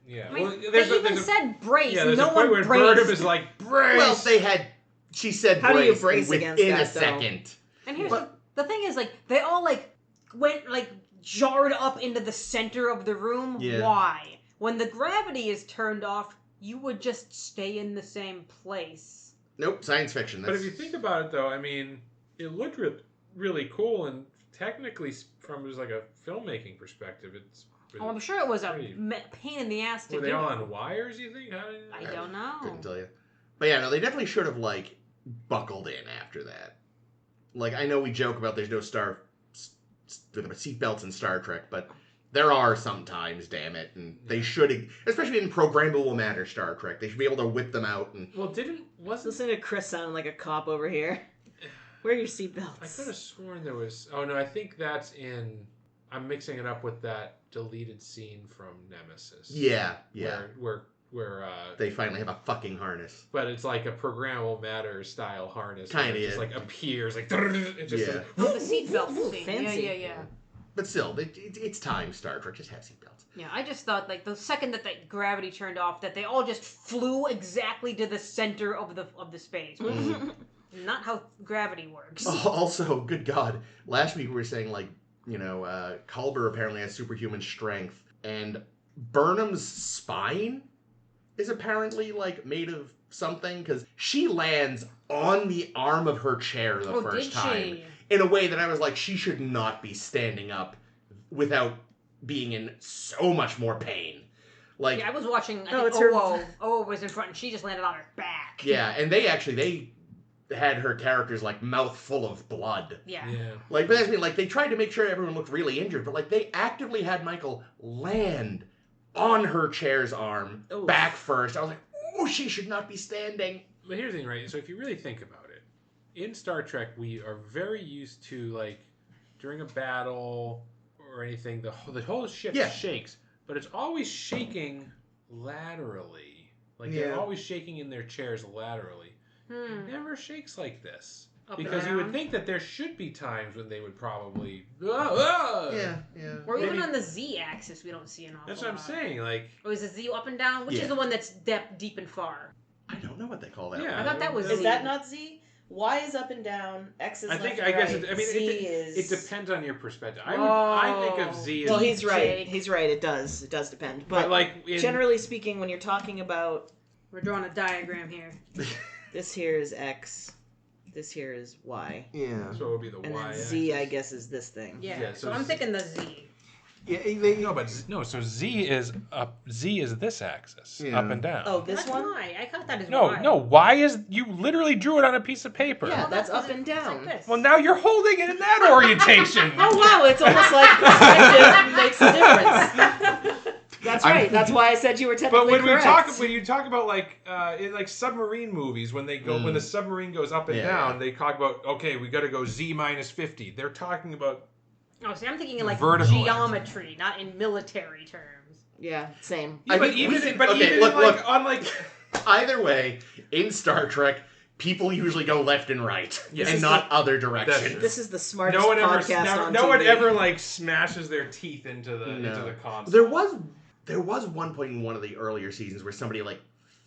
Yeah. I mean, Well, they even said brace. yeah, there's no a point one where braced. Burnham is like, brace! Well, they had... She said How do you brace brace within against a that, though? second. And here's the thing is, like, they all, like, went, like, jarred up into the center of the room. Yeah. Why? When the gravity is turned off, you would just stay in the same place. Nope, science fiction. But if you think about it, though, I mean, it looked really cool, and technically, from just like a filmmaking perspective, it's... Oh, I'm sure it was a pain in the ass to Were do. they all on wires, you think? I don't know. Couldn't tell you. But yeah, no, they definitely should have, like, buckled in after that. Like, I know we joke about there's no seatbelts in Star Trek, but there are sometimes, damn it. And they should, especially in programmable matter Star Trek, they should be able to whip them out. And Well, wasn't... Listen to Chris sounding like a cop over here. Wear your seatbelts. I could have sworn there was... Oh, no, I think that's in... I'm mixing it up with that deleted scene from Nemesis. yeah. Where They finally have a fucking harness. but it's like a programmable matter style harness. Kinda, where it just yeah. like appears like it just Yeah. Oh, the seatbelt thing. Fancy. Yeah. But still, it's time, Star Trek. Just have seatbelts. Yeah, I just thought, like, the second that the gravity turned off, that they all just flew exactly to the center of the space. Which is not how gravity works. Also, good God, last week we were saying, like, you know, Culber apparently has superhuman strength, and Burnham's spine is apparently, like, made of something, because she lands on the arm of her chair the first time. She? In a way that I was like, she should not be standing up without being in so much more pain. Like, Yeah, I was watching, I No, think it's her- Owo was in front, and she just landed on her back. yeah, and they had her characters, like, mouth full of blood. Yeah. Yeah. Like, but that's I mean, like, they tried to make sure everyone looked really injured, but, like, they actively had Michael land on her chair's arm, Oof. back first. I was like, oh, she should not be standing. But here's the thing, right? So if you really think about it, in Star Trek, we are very used to, like, during a battle or anything, the whole ship Yeah. shakes, but it's always shaking laterally. Like, they're Yeah. always shaking in their chairs laterally. It Hmm. never shakes like this. Up Because and you would down. think that there should be times when they would probably... Yeah. Or even Maybe- on the Z-axis, we don't see an awful That's what I'm lot. saying, like... Or is it Z up and down? Which Yeah. is the one that's deep and far? I don't know what they call that. Yeah. one. I thought that was Is Z. that not Z? Y is up and down. X is I left think, and I guess, right. it, I mean, Z it is... depends on your perspective. I think of Z as... Well, he's right. Jake. He's right. It does depend. but, But like, in, generally speaking, when you're talking about We're drawing a diagram here. this here is X, this here is Y, Yeah. So it would be the and Y then Z, I axis. guess, is this thing. Yeah, Yeah, so so I'm Z- thinking the Z. So Z is up. Z is this axis, Yeah. up and down. Oh, this That's one? Y. I thought that is No, Y. no. Y is you literally drew it on a piece of paper. Yeah, Well, that's up because and it's down. like this. Well, now you're holding it in that orientation. Oh wow, it's almost like perspective makes a difference. That's right. That's why I said you were technically But when correct. when you talk about like in like submarine movies, when they go when the submarine goes up and down, they talk about okay, we got to go Z minus 50. They're talking about Oh, see, I'm thinking in like vertical geometry, not in military terms. Yeah, same. Yeah, but look. on like Either way, in Star Trek, people usually go left and right, and not other directions. This is the smartest no one podcast on no one TV. ever like smashes their teeth into the console. There was one point in one of the earlier seasons where somebody like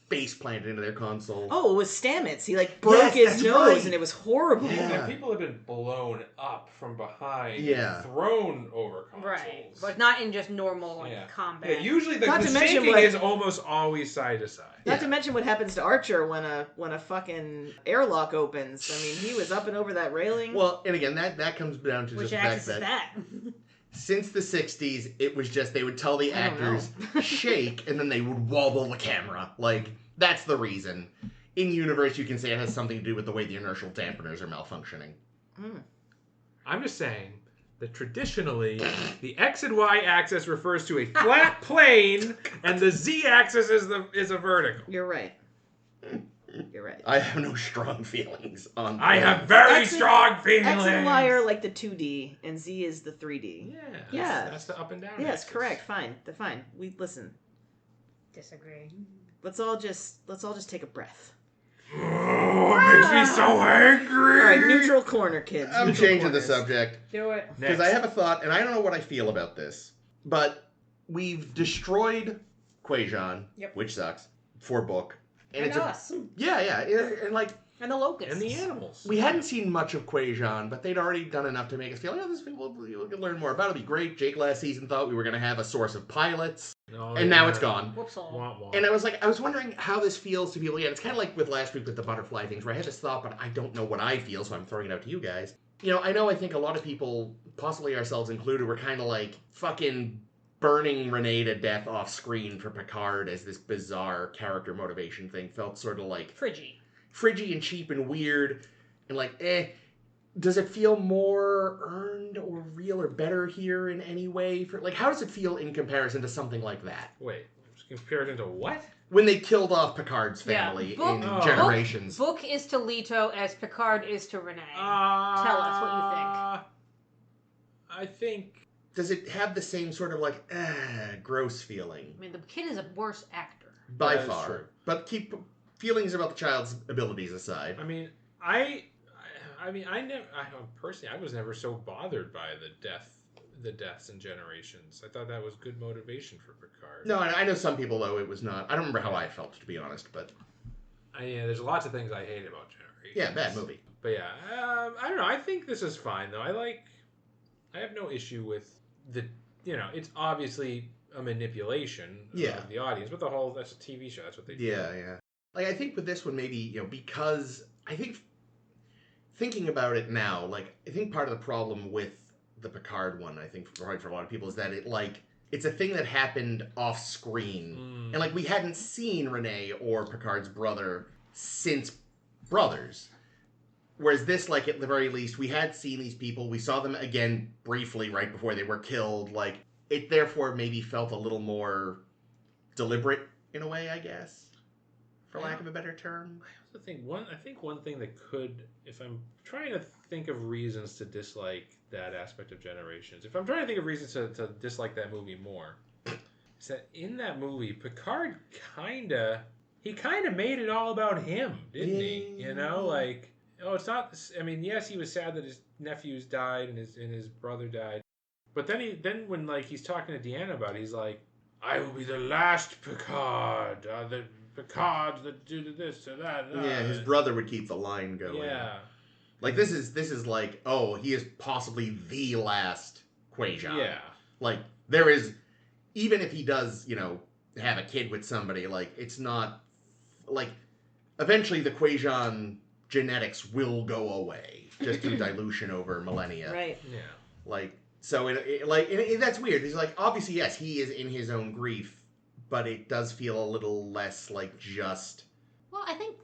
face planted into their console. Oh, it was Stamets. He like broke his nose, and it was horrible. Yeah. People have been blown up from behind, thrown over consoles. Right, but not in just normal combat. Yeah, usually the Not to mention sinking what- is almost always side to side. Not to mention what happens to Archer when a fucking airlock opens. I mean, he was up and over that railing. Well, and again, that comes down to Which just the fact axis is that? since the 60s, it was just they would tell the actors shake, and then they would wobble the camera. Like, that's the reason. In universe, you can say it has something to do with the way the inertial dampeners are malfunctioning. I'm just saying that traditionally, the X and Y axis refers to a flat plane, and the Z axis is a vertical. You're right. You're right. I have no strong feelings on I have very strong feelings. X and Y are like the 2D, and Z is the 3D. Yeah. That's the up and down. Yes, axis. correct. Fine. Fine. We listen. Disagree. Let's all just take a breath. Oh, it makes me so angry. All right, neutral corner, kids. I'm Neutral changing the corners. subject. Do it. Because I have a thought, and I don't know what I feel about this, but we've destroyed Kwejian, which sucks, for book. And it's us. And like... And the locusts. And the animals. We hadn't seen much of Kwejian, but they'd already done enough to make us feel, this thing we'll learn more about. It'll be great. Jake last season thought we were going to have a source of pilots, and now it's gone. Whoops all. Wah, wah. And I was wondering how this feels to people. Yeah, it's kind of like with last week with the butterfly things, where I had this thought, but I don't know what I feel, so I'm throwing it out to you guys. I think a lot of people, possibly ourselves included, were kind of like fucking burning Renee to death off screen for Picard as this bizarre character motivation thing. Felt sort of like fridgy and cheap and weird, and like, does it feel more earned or real or better here in any way? How does it feel in comparison to something like that? Wait, compared into what? When they killed off Picard's family in Generations. Book is to Leto as Picard is to Renee. Tell us what you think. I think... Does it have the same sort of like, gross feeling? I mean, the kid is a worse actor. By far. True. But keep feelings about the child's abilities aside. I mean, I was never so bothered by the deaths in Generations. I thought that was good motivation for Picard. No, I know some people, though, it was not. I don't remember how I felt, to be honest, but... there's lots of things I hate about Generations. Yeah, bad movie. But yeah, I don't know. I think this is fine, though. I have no issue with it's obviously a manipulation of the audience, but that's a TV show. That's what they do. Yeah. Like, I think with this one, maybe, because I think thinking about it now, like, I think part of the problem with the Picard one, I think for a lot of people, is that it's a thing that happened off screen. And, like, we hadn't seen Renee or Picard's brother since Brothers. Whereas this, like, at the very least, we had seen these people. We saw them again briefly right before they were killed. Like, it therefore maybe felt a little more deliberate in a way, I guess, for lack of a better term. I also think one thing that could, if I'm trying to think of reasons to dislike that aspect of Generations, if I'm trying to think of reasons to dislike that movie more, is that in that movie, Picard kind of made it all about him, didn't he? Like... Oh, it's not. I mean, yes, he was sad that his nephews died and his brother died, but then when like he's talking to Deanna about it, he's like, "I will be the last Picard, the Picard that do this or that." Yeah, his brother would keep the line going. Yeah, like this is like, oh, he is possibly the last Kwejian. Yeah, like there is, even if he does, have a kid with somebody, like it's not like eventually the Kwejian genetics will go away just through dilution over millennia. Right. Yeah. Like, So that's weird. He's like, obviously, yes, he is in his own grief, but it does feel a little less like just. Well, I think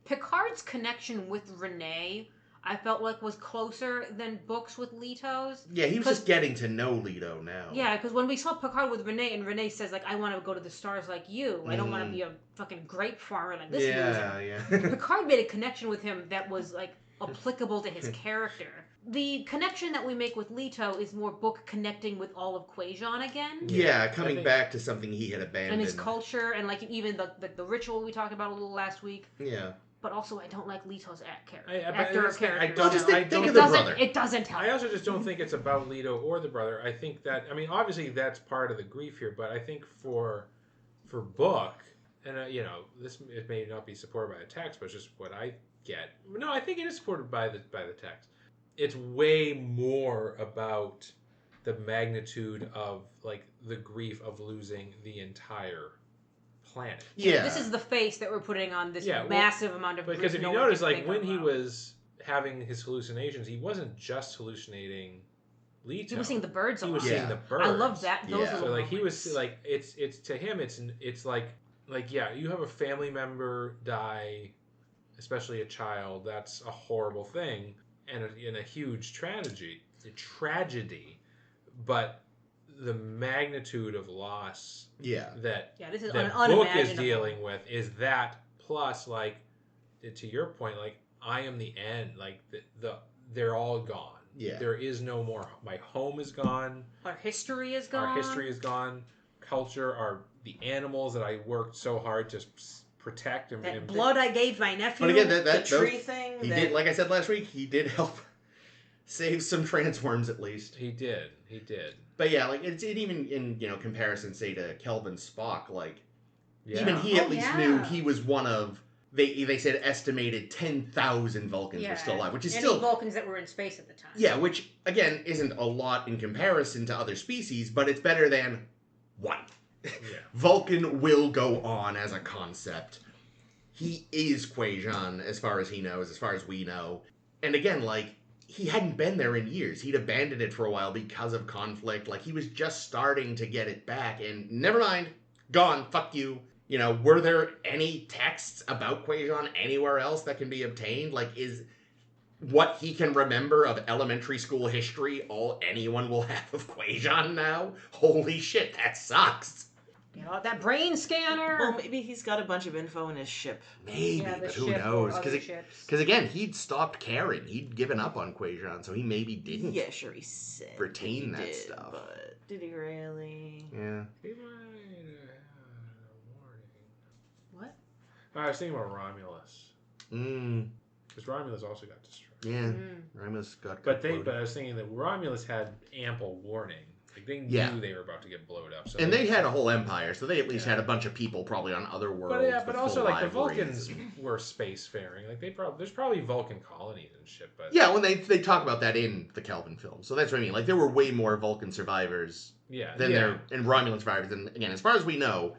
Picard's connection with Renee, I felt like was closer than Book's with Leto's. Yeah, he was just getting to know Leto now. Yeah, because when we saw Picard with Renee, and Renee says, like, I want to go to the stars like you. I don't want to be a fucking grape farmer like this loser. Yeah. Picard made a connection with him that was, like, applicable to his character. The connection that we make with Leto is more Book connecting with all of Kwejian again. Yeah, coming back to something he had abandoned. And his culture, and, like, even the ritual we talked about a little last week. Yeah. But also, I don't like Leto's character. It doesn't help. I also just don't think it's about Leto or the brother. I think that, I mean, obviously that's part of the grief here, but I think for Book, and it may not be supported by the text, but it's just what I get. No, I think it is supported by the text. It's way more about the magnitude of like the grief of losing the entire planet. Yeah, this is the face that we're putting on this massive amount of. Because if you notice, like when he was having his hallucinations, he wasn't just hallucinating Leto. He was seeing the birds. He was seeing the birds. I love that. Those so like moments. He was like it's to him it's like you have a family member die, especially a child. That's a horrible thing and a huge tragedy. But the magnitude of loss that Book is dealing with is that plus, like, to your point, like, I am the end. Like, they're all gone. Yeah. There is no more. My home is gone. Our history is gone. Culture, the animals that I worked so hard to protect. And blood I gave my nephew. But again, the tree thing. He did, like I said last week, he did help save some transforms at least. He did. But yeah, like it even in comparison, say to Kelvin Spock, like even he at least knew he was one of they said estimated 10,000 Vulcans were still alive, which is still Vulcans that were in space at the time. Yeah, which again isn't a lot in comparison to other species, but it's better than one. Yeah. Vulcan will go on as a concept. He is Kwejian as far as he knows, as far as we know, and again, like. He hadn't been there in years. He'd abandoned it for a while because of conflict. Like, he was just starting to get it back. And never mind. Gone. Fuck you. Were there any texts about Kwejian anywhere else that can be obtained? Like, is what he can remember of elementary school history all anyone will have of Kwejian now? Holy shit, that sucks. That brain scanner. Well, maybe he's got a bunch of info in his ship. Maybe, but who knows? Because again, he'd stopped caring. He'd given up on Kwejian, so he maybe didn't. Yeah, sure, he said retain that stuff. But did he really? Yeah. He might have warning. What? I was thinking about Romulus. Because Romulus also got destroyed. Yeah, Romulus got. But I was thinking that Romulus had ample warning. Like they knew they were about to get blowed up. So and they had a whole empire, so they at least had a bunch of people probably on other worlds. But also like the Vulcans were spacefaring. Like there's probably Vulcan colonies and shit. But when they talk about that in the Kelvin film, so that's what I mean. Like there were way more Vulcan survivors than there and Romulan survivors. And again, as far as we know,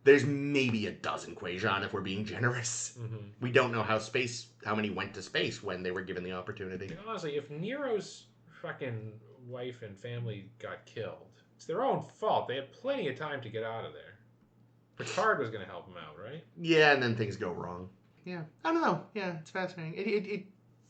there's maybe a dozen Kwejian if we're being generous. Mm-hmm. We don't know how many went to space when they were given the opportunity. And honestly, if Nero's fucking wife and family got killed, it's their own fault. They had plenty of time to get out of there. Picard was going to help them out, right? Yeah, and then things go wrong. Yeah, I don't know. Yeah, it's fascinating.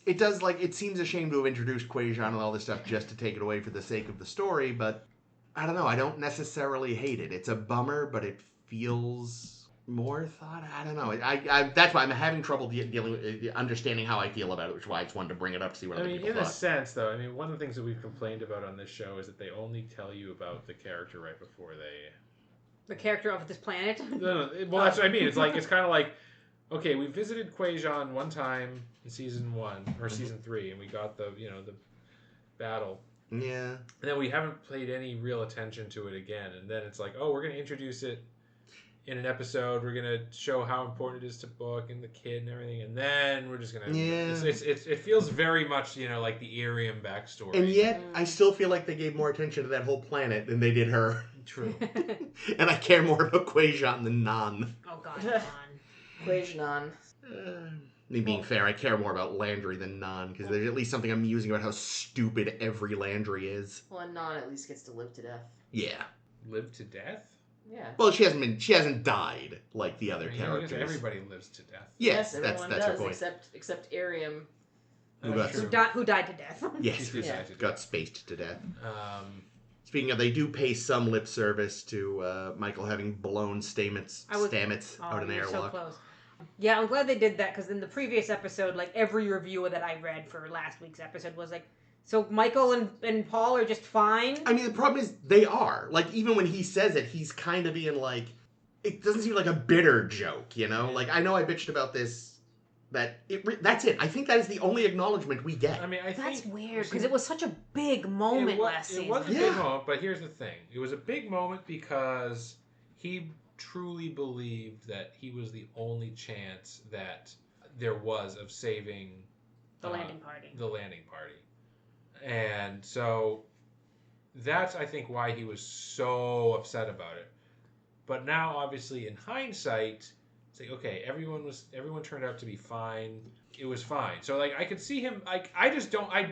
It does, like, it seems a shame to have introduced Kwejian and all this stuff just to take it away for the sake of the story, but I don't know. I don't necessarily hate it. It's a bummer, but it feels more thought. I don't know. I that's why I'm having trouble dealing with understanding how I feel about it, which is why I just wanted to bring it up to see what other people thought. In a sense, though, one of the things that we've complained about on this show is that they only tell you about the character right before they. The character of this planet. No, well, that's what I mean. It's like it's kind of like, okay, we visited Kwejian one time in season 1 or season 3, and we got the the battle. Yeah. And then we haven't paid any real attention to it again, and then it's like, oh, we're going to introduce it in an episode. We're gonna show how important it is to Book and the kid and everything, and then we're just gonna. Yeah. It feels very much like the Irium backstory. And yet, I still feel like they gave more attention to that whole planet than they did her. True. And I care more about Kwejian than Nan. Oh God, Nan. Kwejian. Me being fair, I care more about Landry than Non, because there's at least something amusing about how stupid every Landry is. Well, and Non at least gets to live to death. Yeah. Live to death? Yeah. Well, she hasn't died like the other I mean, characters. everybody lives to death. Yes, everyone that's does, her point. except Ariam. Who died to death. Yes, Yeah. got spaced to death. Speaking They do pay some lip service to Michael having blown Stamets out an you're airlock. So close. Yeah, I'm glad they did that because in the previous episode, like every reviewer that I read for last week's episode was like, so Michael and Paul are just fine? I mean, the problem is they are. Like, even when he says it, he's kind of being like, it doesn't seem like a bitter joke, you know? Like, I know I bitched about this, that's it. I think that is the only acknowledgement we get. I mean, That's weird because it was such a big moment last season. It was a big moment, but here's the thing. It was a big moment because he truly believed that he was the only chance that there was of saving the landing party. And so that's, I think, why he was so upset about it. But now, obviously, in hindsight, it's like, okay, everyone turned out to be fine. It was fine. So, like, I could see him, like, I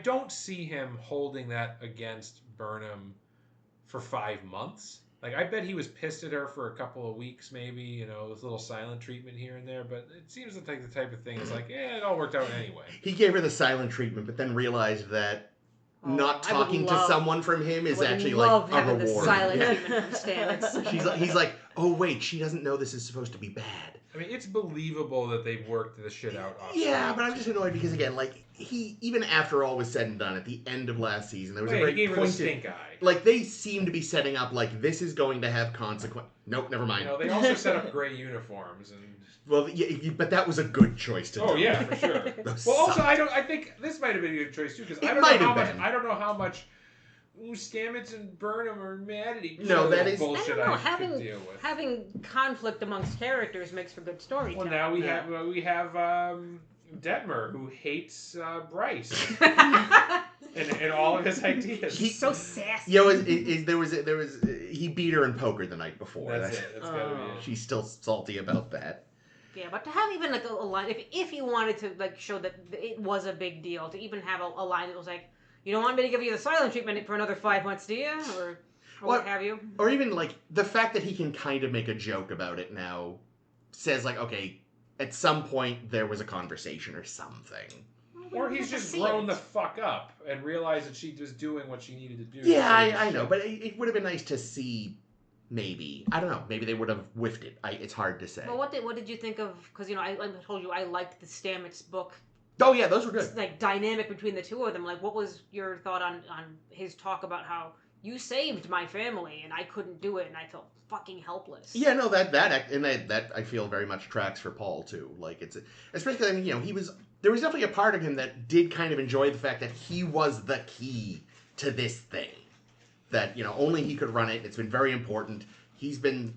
don't see him holding that against Burnham for 5 months. Like, I bet he was pissed at her for a couple of weeks, maybe, you know, with a little silent treatment here and there. But it seems like the type of thing is like, it all worked out anyway. He gave her the silent treatment, but then realized that not talking to someone from him is actually like a reward. The silent treatment from Stamets. He's like, oh wait, she doesn't know this is supposed to be bad. I mean, it's believable that they've worked the shit out. Yeah, but I'm just annoyed because again, like he even after all was said and done, at the end of last season, there was a very he gave her the pointed. stink eye. Like they seem to be setting up like this is going to have consequence. Nope, never mind. They also set up gray uniforms and. Well, yeah, but that was a good choice to do. Oh yeah, for sure. Well, also I think this might have been a good choice too because I don't know how much Stamets and Burnham are mad at each other. No, that is bullshit. I could deal with. Having conflict amongst characters makes for good storytelling. Well, now we have Detmer who hates Bryce and all of his ideas. He's so sassy. Yeah, there was he beat her in poker the night before. That's it. That's gotta be it. She's still salty about that. Yeah, but to have even like a line, if you wanted to like show that it was a big deal, to even have a line that was like, you don't want me to give you the silent treatment for another 5 months, do you? Or what have you? Or even like the fact that he can kind of make a joke about it now says like, okay, at some point there was a conversation or something. Or he's just grown the fuck up and realized that she was doing what she needed to do. Yeah, I know, but it would have been nice to see. Maybe. I don't know. Maybe they would have whiffed it. It's hard to say. Well, what did you think of... Because, I told you I liked the Stamets book. Oh, yeah, those were good. Like, dynamic between the two of them. Like, what was your thought on his talk about how you saved my family and I couldn't do it and I felt fucking helpless? Yeah, no, that I feel very much tracks for Paul, too. Like, it's... Especially, I mean, there was definitely a part of him that did kind of enjoy the fact that he was the key to this thing. That, only he could run it. It's been very important. He's been,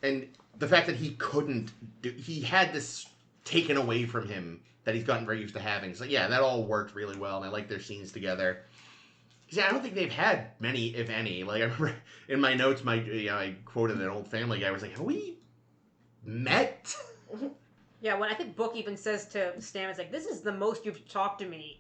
and the fact that he couldn't he had this taken away from him that he's gotten very used to having. So, yeah, that all worked really well, and I like their scenes together. Yeah, I don't think they've had many, if any. Like, I remember in my notes, I quoted an old Family Guy. I was like, have we met? Yeah, when I think Book even says to Stamets, like, this is the most you've talked to me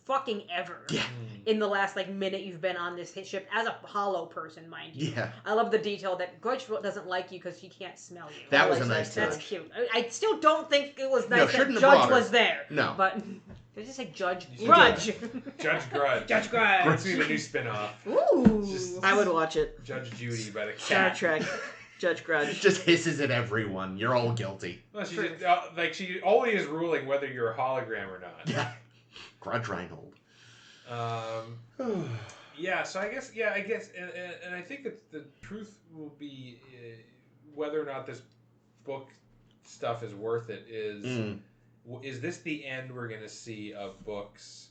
fucking ever. Yeah. In the last minute you've been on this ship as a hollow person, mind you. Yeah. I love the detail that Grudge doesn't like you because he can't smell you. That was a nice touch. That's cute. I still don't think it was nice that shouldn't have Judge brought her. was there. No. But did I just say Judge? You Grudge. Judge Grudge. Judge Grudge. That's the new spin-off. Ooh. I would watch it. Judge Judy by the Star cat. Trek. Judge Grudge. Just hisses at everyone. You're all guilty. Well, she only is ruling whether you're a hologram or not. Yeah. Grudge Reinhold. Yeah, so I guess, and I think that the truth will be whether or not this book stuff is worth it is this the end we're going to see of Book's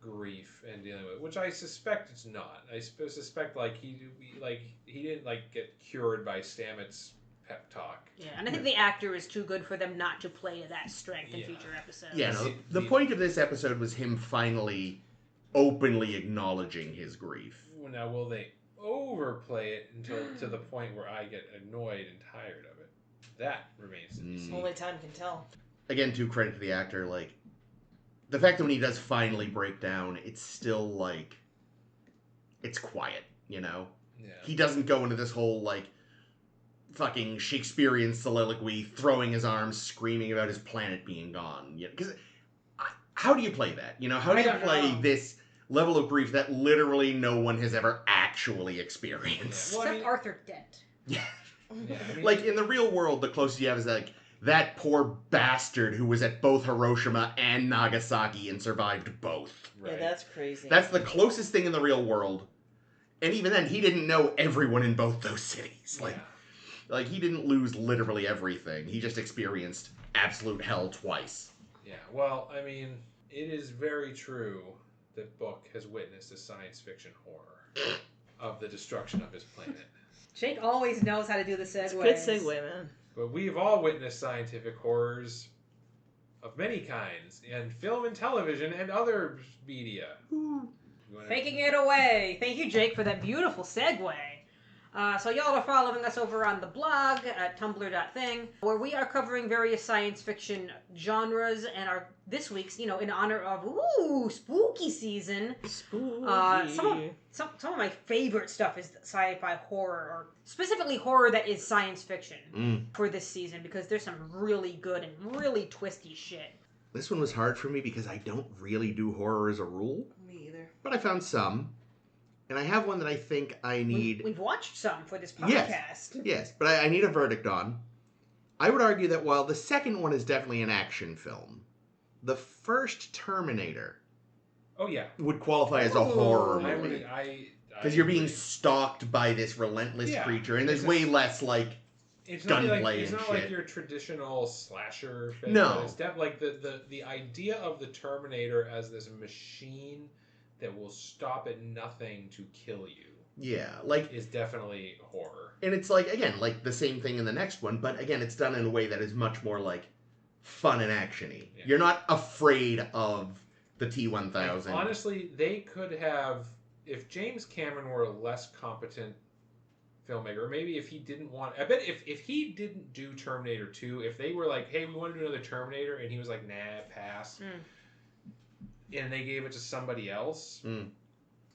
grief and dealing with it? Which I suspect it's not. I suspect he didn't get cured by Stamets' pep talk. Yeah, and I think the actor is too good for them not to play that strength in future episodes. Yeah, no, the point of this episode was him finally openly acknowledging his grief. Now, will they overplay it until to the point where I get annoyed and tired of it? That remains to be seen. Only time can tell. again, to credit to the actor, like, the fact that when he does finally break down, it's still, like, it's quiet, you know? Yeah. He doesn't go into this whole, like, fucking Shakespearean soliloquy, throwing his arms, screaming about his planet being gone. Because how do you play that? You know, how do you play this level of grief that literally no one has ever actually experienced? Yeah. Well, Except Arthur Dent. Yeah. Yeah, I mean, Like, in the real world, the closest you have is, like, that poor bastard who was at both Hiroshima and Nagasaki and survived both. right. Yeah, that's crazy. That's the closest thing in the real world. And even then, he didn't know everyone in both those cities. Like, he didn't lose literally everything. He just experienced absolute hell twice. Yeah, well, I mean, it is very true that Book has witnessed a science fiction horror of the destruction of his planet. Jake always knows how to do the segues. It's a good segue, man. But we've all witnessed scientific horrors of many kinds in film and television and other media. Taking it away. Thank you, Jake, for that beautiful segue. So y'all are following us over on the blog at tumblr.thing, where we are covering various science fiction genres, and this week's, in honor of spooky season. Spooky. Some of my favorite stuff is sci-fi horror, or specifically horror that is science fiction for this season, because there's some really good and really twisty shit. This one was hard for me because I don't really do horror as a rule. Me either. But I found some. And I have one that I think I need... We've watched some for this podcast. Yes, but I need a verdict on. I would argue that while the second one is definitely an action film, the first Terminator would qualify as a horror movie. Because you're being stalked by this relentless creature, and there's way less, like, gunplay it's and not shit. like your traditional slasher film. No. It's definitely like the idea of the Terminator as this machine that will stop at nothing to kill you. Yeah, like... is definitely horror. And it's like, again, like the same thing in the next one, but again, it's done in a way that is much more, like, fun and action-y. Yeah. You're not afraid of the T-1000. Like, honestly, they could have... If James Cameron were a less competent filmmaker, or maybe if he didn't want... I bet if he didn't do Terminator 2, if they were like, hey, we want to do another Terminator, and he was like, nah, pass... and they gave it to somebody else,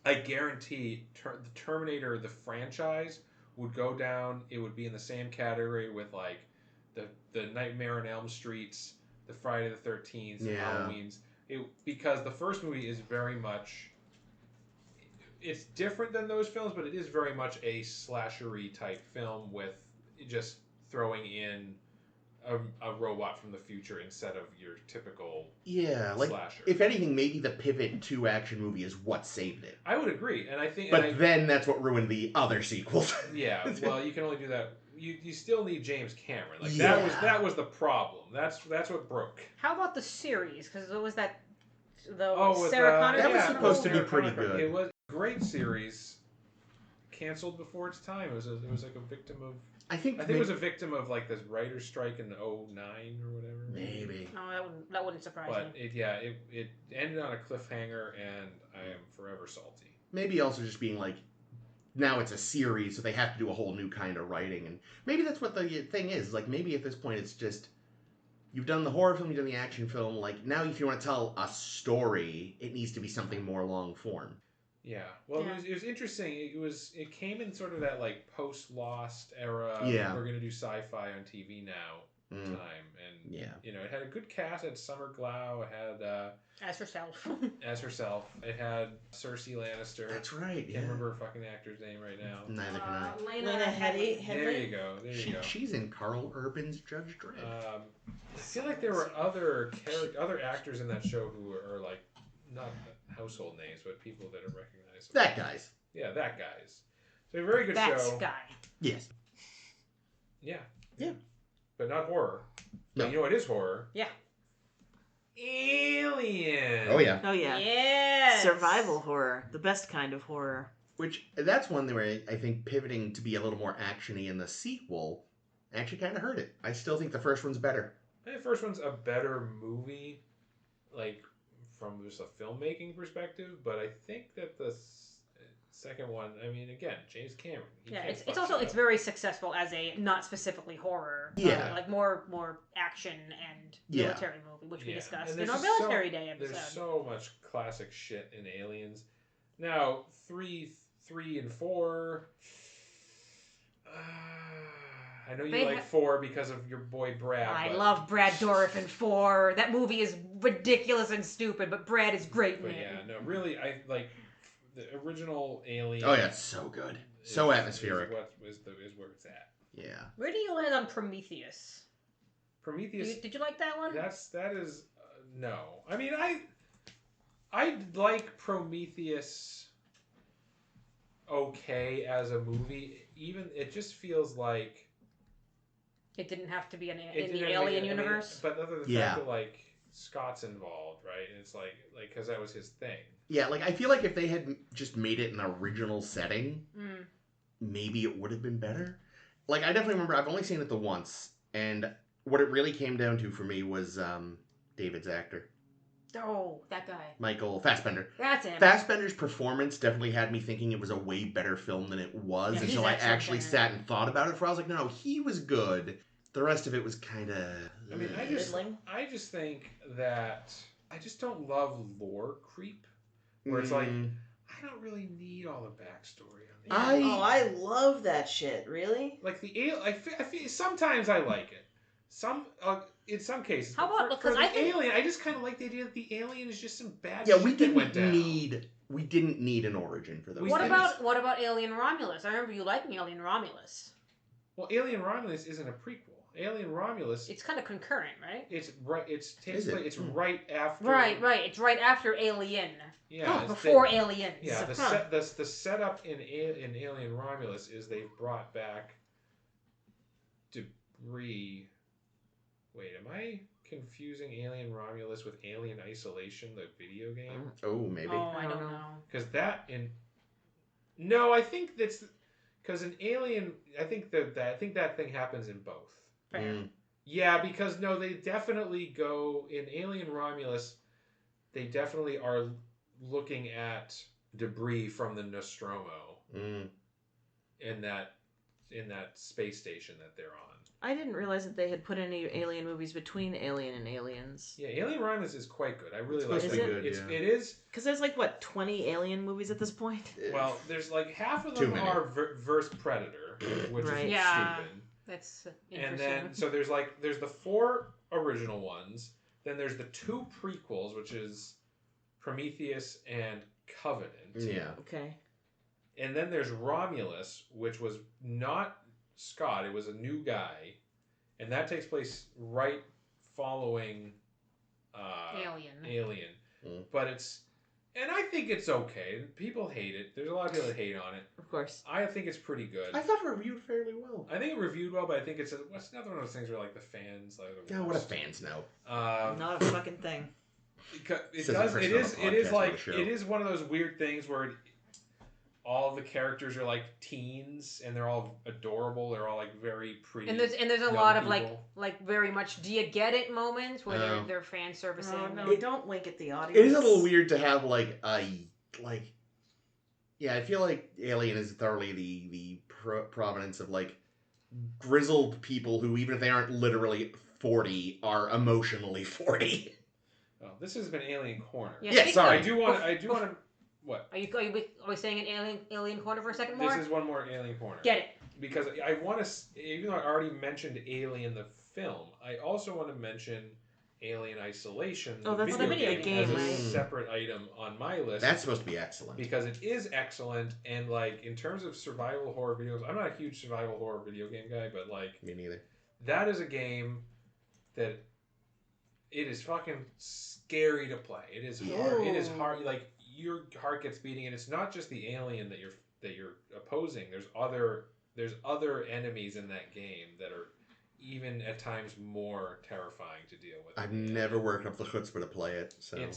I guarantee the Terminator, the franchise, would go down. It would be in the same category with, like, the Nightmare on Elm Streets, the Friday the 13th, the Halloweens. Because the first movie is very much... It's different than those films, but it is very much a slashery type film with just throwing in a robot from the future instead of your typical slasher. If anything, maybe the pivot to action movie is what saved it. I would agree, and I think. But then that's what ruined the other sequels. Yeah, well, you can only do that. You still need James Cameron. Like that was the problem. That's what broke. How about the series? Because it was that with, Sarah Connor. That was supposed to be pretty good. It was a great series. Canceled before its time. It was like a victim of. I think it was a victim of, like, this writer's strike in 2009 or whatever. Maybe. No, that wouldn't surprise me. But it ended on a cliffhanger, and I am forever salty. Maybe also just being like, now it's a series, so they have to do a whole new kind of writing, and maybe that's what the thing is. Like, maybe at this point it's just, you've done the horror film, you've done the action film, like, now if you want to tell a story, it needs to be something more long form. Yeah, well, It was interesting. It came in sort of that, like, post-Lost era. Yeah, we're gonna do sci-fi on TV now time, and it had a good cast. It had Summer Glau. It had as herself. It had Cersei Lannister. That's right. Can't remember her fucking actor's name right now. Neither can I. Lena Headey. There you go. She's in Carl Urban's Judge Dredd. I feel like there were other actors in that show who are like not household names, but people that are recognized. That guy's. Yeah, that guy's. So a very good that show. Guy. Yes. Yeah. Yeah. But not horror. No. But you know what is horror? Yeah. Alien. Oh yeah. Oh yeah. Yes. Survival horror, the best kind of horror. Which that's one where I think pivoting to be a little more actiony in the sequel actually kind of hurt it. I still think the first one's better. I think the first one's a better movie, like from just a filmmaking perspective. But I think that the Second one, I mean, again, James Cameron. Yeah, it's also it's very successful as a not specifically horror. Yeah. Like more action and military movie, which we discussed in our military day episode. There's so much classic shit in Aliens. Now, 3 and 4. I know you like 4 because of your boy Brad. I love Brad Dourif in 4. That movie is ridiculous and stupid, but Brad is great in it. Yeah, no, really, I like the original Alien. Oh yeah, it's so good, so atmospheric. Is where it's at. Yeah. Where do you land on Prometheus? Prometheus. Did you like that one? That is no. I mean, I like Prometheus. Okay, as a movie, even it just feels like it didn't have to be in the Alien universe. But other than the fact that like Scott's involved, right? And it's like because that was his thing. Yeah, like I feel like if they had just made it an original setting, maybe it would have been better. Like I definitely remember I've only seen it the once, and what it really came down to for me was David's actor. Oh, that guy. Michael Fassbender. That's him. Fassbender's performance definitely had me thinking it was a way better film than it was until I actually sat and thought about it. For I was like, no, he was good. The rest of it was kind of. I mean, I just think that I just don't love lore creep. Where it's like, I don't really need all the backstory on the I love that shit. Really? Like I feel sometimes I like it. In some cases. How about for the alien? I just kind of like the idea that the alien is just some bad. Yeah, shit we didn't need an origin for those. What about Alien Romulus? I remember you liking Alien Romulus. Well, Alien Romulus isn't a prequel. Alien Romulus. It's kind of concurrent, right? It's right. It's right after. Right. It's right after Alien. Yeah. Before Aliens. Yeah. The setup in Alien Romulus is they've brought back debris. Wait, am I confusing Alien Romulus with Alien Isolation, the video game? Oh, maybe. Oh, I don't know. Because no, I think that's because in Alien, I think that thing happens in both. Yeah, because no, they definitely go in Alien Romulus. They definitely are looking at debris from the Nostromo in that space station that they're on. I didn't realize that they had put any Alien movies between Alien and Aliens. Yeah, Alien Romulus is quite good. I really like it. It is because there's like what 20 Alien movies at this point. Well, there's like half of them are verse Predator, which is stupid. That's interesting. And then so there's the 4 original ones. Then there's the 2 prequels, which is Prometheus and Covenant. Yeah. Okay. And then there's Romulus, which was not Scott, it was a new guy, and that takes place right following Alien. But and I think it's okay. People hate it. There's a lot of people that hate on it. Of course. I think it's pretty good. I thought it reviewed fairly well. I think it reviewed well, but I think it's another one of those things where like the fans what do fans know? Not a fucking thing. It is one of those weird things where all of the characters are like teens and they're all adorable. They're all like very pretty. And there's a lot of like very much do you get it moments where they're fan servicing. Oh, no, don't wink at the audience. It is a little weird to have I feel like Alien is thoroughly the provenance of like grizzled people who, even if they aren't literally 40, are emotionally 40. Oh, this has been Alien Corner. Yeah, sorry. I do want to. What? Are we saying an Alien Corner for a second more? This is one more Alien Corner. Get it. Because I want to, even though I already mentioned Alien the film, I also want to mention Alien Isolation. Oh, that's the video game, as right? a separate item on my list. That's supposed to be excellent. Because it is excellent, and like in terms of survival horror videos, I'm not a huge survival horror video game guy, but like me neither. That is a game that it is fucking scary to play. It is hard. It is hard. Like your heart gets beating, and it's not just the alien that you're opposing. There's other enemies in that game that are even at times more terrifying to deal with. I've never worked up the chutzpah to play it, so I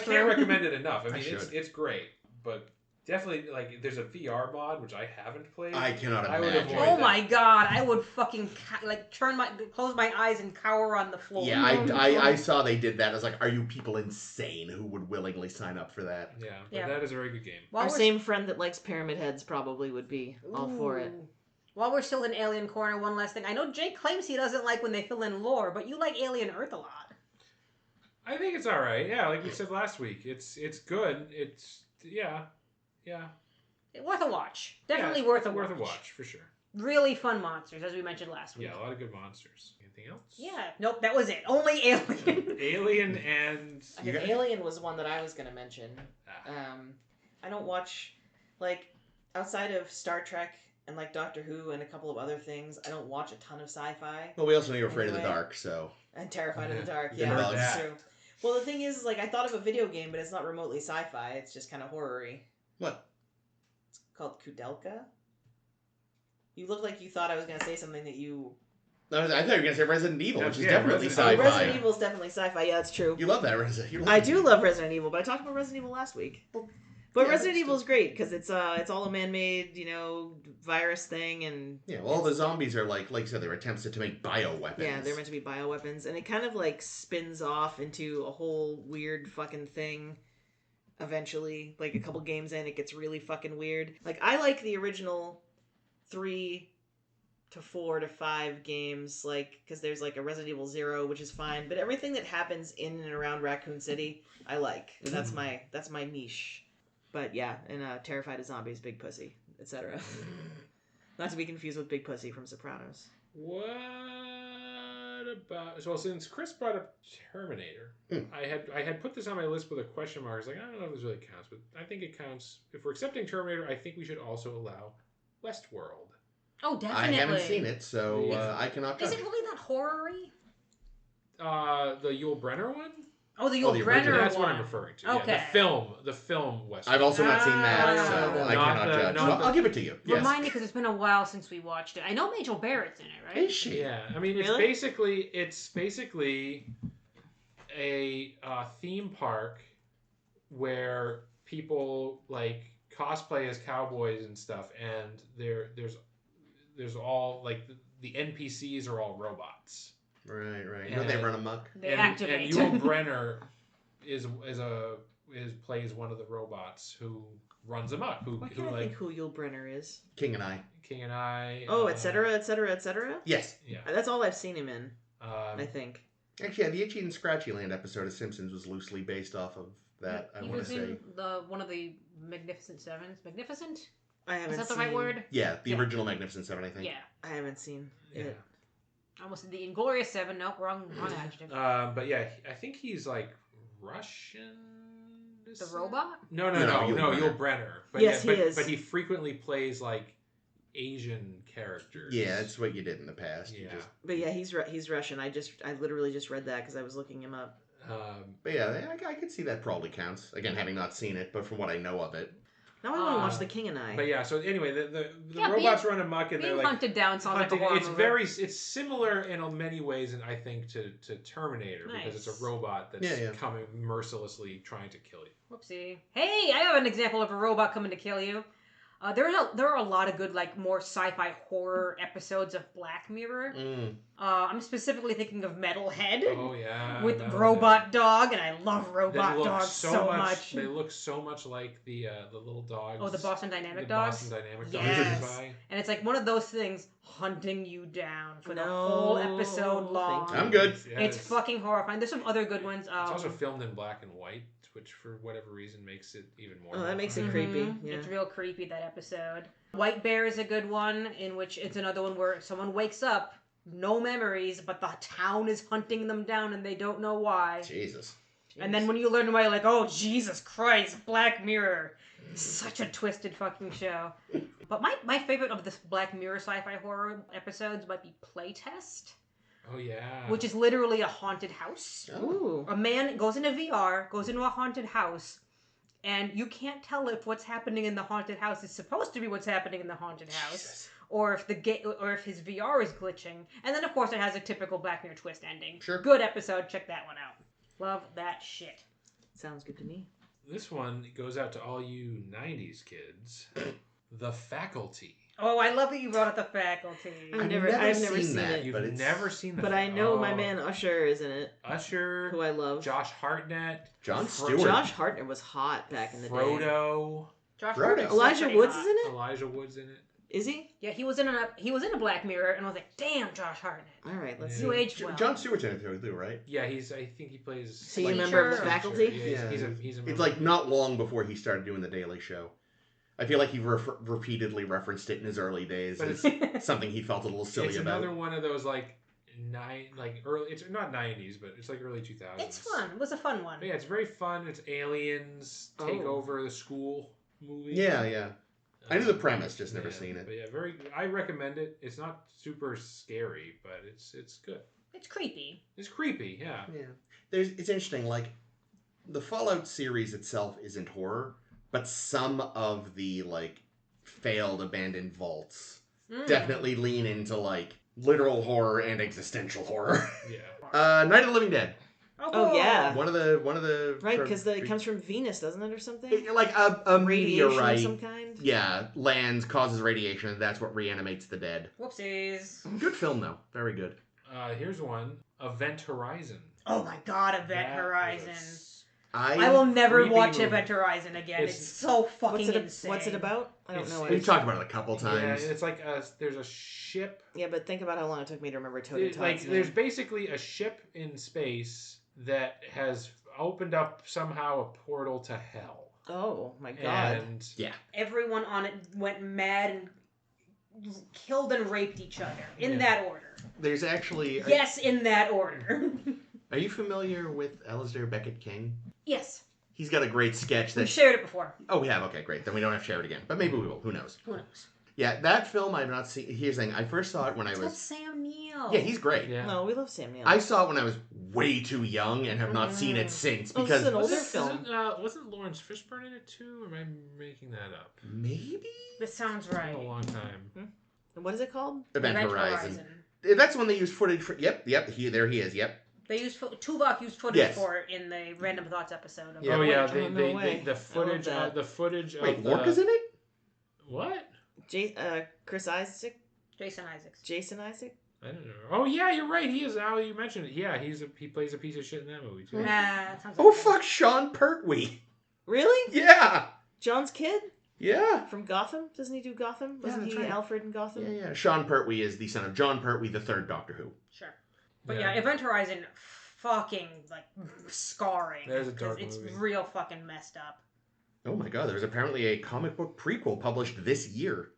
can't recommend it enough. I mean, it's great, but definitely, like, there's a VR mod, which I haven't played. I cannot I would imagine. avoid Oh that. my god, I would fucking close my eyes and cower on the floor. Yeah, I saw they did that. I was like, are you people insane who would willingly sign up for that? Yeah, but Yeah. that is a very good game. While Our we're same friend that likes Pyramid Heads probably would be all for it. Ooh. While we're still in Alien Corner, one last thing. I know Jake claims he doesn't like when they fill in lore, but you like Alien Earth a lot. I think it's all right. Yeah, like we said last week, it's good. It's yeah. Worth a watch. Definitely Yeah, worth a worth watch. a watch for sure. Really fun monsters, as we mentioned last week. Yeah, a lot of good monsters. Anything else? Yeah. Nope, that was it. Only Alien. Alien and You got it? Alien was one that I was going to mention. Ah. I don't watch, like, outside of Star Trek and, like, Doctor Who and a couple of other things, I don't watch a ton of sci-fi. Well, we also know you're afraid of the Anyway. dark, so... And Terrified of the Dark. The Yeah, bugs. that's true. Well, the thing is, like, I thought of a video game, but it's not remotely sci-fi. It's just kind of horror-y. What? It's called Kudelka. You look like you thought I was going to say something that you... I thought you were going to say Resident Evil, which is Yeah, definitely Resident sci-fi. Resident Evil is definitely sci-fi. Yeah, it's true. You love that Resident Evil. I do love Resident Evil, but I talked about Resident Evil last week. But Yeah, Resident that's Evil is great because it's all a man-made, virus thing, and Yeah, well, all the zombies are like you said, they were attempts to make bioweapons. yeah, they're meant to be bioweapons, and it kind of like spins off into a whole weird fucking thing. Eventually, like a couple games in, it gets really fucking weird. Like I like the original 3 to 4 to 5 games, like because there's like a Resident Evil 0, which is fine, but everything that happens in and around Raccoon City, I like. That's my niche. But yeah, and Terrified of Zombies, Big Pussy, etc. Not to be confused with Big Pussy from Sopranos. What about? Well, since Chris brought up Terminator, I had put this on my list with a question mark. I was like, I don't know if this really counts, but I think it counts. If we're accepting Terminator, I think we should also allow Westworld. Oh, I definitely. haven't seen it, so Yeah. I cannot Is judge. it really that horror-y? The Yul Brenner one? Oh, the Oh, Yul the Brenner original. That's what I'm one. referring to. Okay. Yeah, the film Westworld. I've also not seen that, so I Not cannot the- judge. not Well, the- I'll give it to you. Yes. Remind me, because it's been a while since we watched it. I know Majel Barrett's in it, right? Is she? Yeah, I mean Really? it's basically a theme park where people like cosplay as cowboys and stuff, and there's all like the NPCs are all robots. Right. Yeah. Don't they run amok? They and activate. Yul Brenner plays one of the robots who runs amok. Who Why can't I think who Yul Brenner is? King and I. King and I. Oh, etc., etc., etc. Yes. Yeah. That's all I've seen him in. I Um, think. Actually, yeah, the Itchy and Scratchy Land episode of Simpsons was loosely based off of that, I He want was to say. in one of the Magnificent Sevens. Magnificent? I haven't. Is that the seen, right word? Yeah, the Yeah. original Magnificent Seven, I think. Yeah. I haven't seen yeah. it. Almost the Inglorious Seven. Nope, wrong adjective. But yeah, I think he's like Russian. The robot? No, No, Yul Brenner. But Yes, yeah, he is. But he frequently plays like Asian characters. Yeah, it's what you did in the past. You Yeah. just, But yeah, he's Russian. I literally just read that because I was looking him up. but yeah, I could see that probably counts. Again, having not seen it, but from what I know of it. Now I want to watch The King and I. But yeah, so anyway, the Yeah, robots run amok and Being they're like hunted down sounds like a hunting. horror It's movie. it's similar in many ways, and I think to Terminator because it's Nice. a robot that's Yeah. coming mercilessly trying to kill you. Whoopsie. Hey, I have an example of a robot coming to kill you. There are a lot of good, like, more sci-fi horror episodes of Black Mirror. I'm specifically thinking of Metalhead Oh yeah, with Metalhead. Robot Dog, and I love They Robot look Dog so much. They look so much like the little dogs. Oh, the Boston Dynamic the dogs? Boston Dynamic Yes. dogs. Yes. And it's like one of those things hunting you down for the No, whole episode long. thank you. I'm good. It's fucking horrifying. There's some other good ones. It's also filmed in black and white, which for whatever reason makes it even more. Oh, that makes it horrifying. creepy. Yeah. It's real creepy, that episode. White Bear is a good one, in which it's another one where someone wakes up, no memories, but the town is hunting them down and they don't know why. Jesus. And then when you learn why, you're like, oh, Jesus Christ, Black Mirror. Such a twisted fucking show. But my favorite of this Black Mirror sci-fi horror episodes might be Playtest, Oh yeah. which is literally a haunted house. Ooh. A man goes into VR, goes into a haunted house, and you can't tell if what's happening in the haunted house is supposed to be what's happening in the haunted house, or if or if his VR is glitching. And then of course it has a typical Black Mirror twist ending. Sure. Good episode. Check that one out. Love that shit. Sounds good to me. This one goes out to all you 90s kids. The Faculty. Oh, I love that you brought up The Faculty. I've never seen that. You've but it's- never seen that. But I know my man Usher is in it, Usher, who I love. Josh Hartnett, John Stewart. Josh Hartnett was hot back in the day. Frodo, Josh Frodo. Hartnett's Elijah pretty Woods hot. is in it? Elijah Wood's in it. Is he? Yeah, he was in a Black Mirror, and I was like, damn, Josh Hartnett. All right, let's Yeah. see. You aged well. John Stewart's in it too, right? Yeah, I think he plays. Is he a Like, member of the sure. faculty? Yeah, he's a member. It's like not long before he started doing the Daily Show. I feel like he repeatedly referenced it in his early days But as something he felt a little silly it's about. another one of those early. It's not 90s, but it's like early 2000s. It's fun. It was a fun one. But yeah, it's very fun. It's aliens take Oh. over the school movie. Yeah. I knew the premise, just never Yeah, seen it. But yeah, I recommend it. It's not super scary, but it's good. It's creepy. It's creepy, yeah. Yeah. It's interesting, like, the Fallout series itself isn't horror, but some of the, like, failed abandoned vaults definitely lean into, like, literal horror and existential horror. Yeah. Night of the Living Dead. Oh, yeah. One of the Right, because it comes from Venus, doesn't it, or something? like a Radiation meteorite. of some kind? Yeah, lands, causes radiation, and that's what reanimates the dead. Whoopsies. Good film, though. Very good. Here's one. Event Horizon. Oh my god, Event That Horizon. was I will never creepy watch movie. Event Horizon again. It's- It's so fucking insane. What's it about? I don't know. We've talked about it a couple Yeah, times. it's like there's a ship. Yeah, but think about how long it took me to remember Toad Todd's name. There's basically a ship in space that has opened up somehow a portal to hell. Oh, my God. And Everyone on it went mad and killed and raped each other. In Yeah. that order. There's actually... Yes, in that order. Are you familiar with Alasdair Beckett King? Yes. He's got a great sketch We've that... shared it before. Oh, we have? Okay, great. Then we don't have to share it again. But maybe we will. Who knows? Who knows? Yeah, that film I've not seen... Here's the thing. I first saw it when I It's got was... Sam Neill. Yeah, he's great. yeah. No, we love Sam Neill. I saw it when I was way too young and have not seen it since Oh, because... this is an older Wasn't- film. wasn't Lawrence Fishburne in it too? Or am I making that up? Maybe? This sounds It's been right. a long time. What is it called? Event Horizon. That's when they used footage for... Yep, there he is, yep. They used Tuvok used footage Yes. for it in the Random Thoughts episode. Of Yeah. Oh yeah, Oh, no way. the footage I love of the footage Wait, of Lorca's in it? What? Chris Isaac? Jason Isaacs. Jason Isaac? I don't know. Oh yeah, you're right. He is. Now you mentioned it. Yeah, he plays a piece of shit in that movie too. Sounds Oh, like fuck, Sean Pertwee. Really? Yeah. John's kid? Yeah. From Gotham? Doesn't he do Gotham? Wasn't that's he right. Alfred in Gotham? Yeah. Sean Pertwee is the son of John Pertwee, the third Doctor Who. Sure. But yeah, Event Horizon, fucking like scarring. There's a 'cause dark it's movie. real fucking messed up. Oh my god, there's apparently a comic book prequel published this year.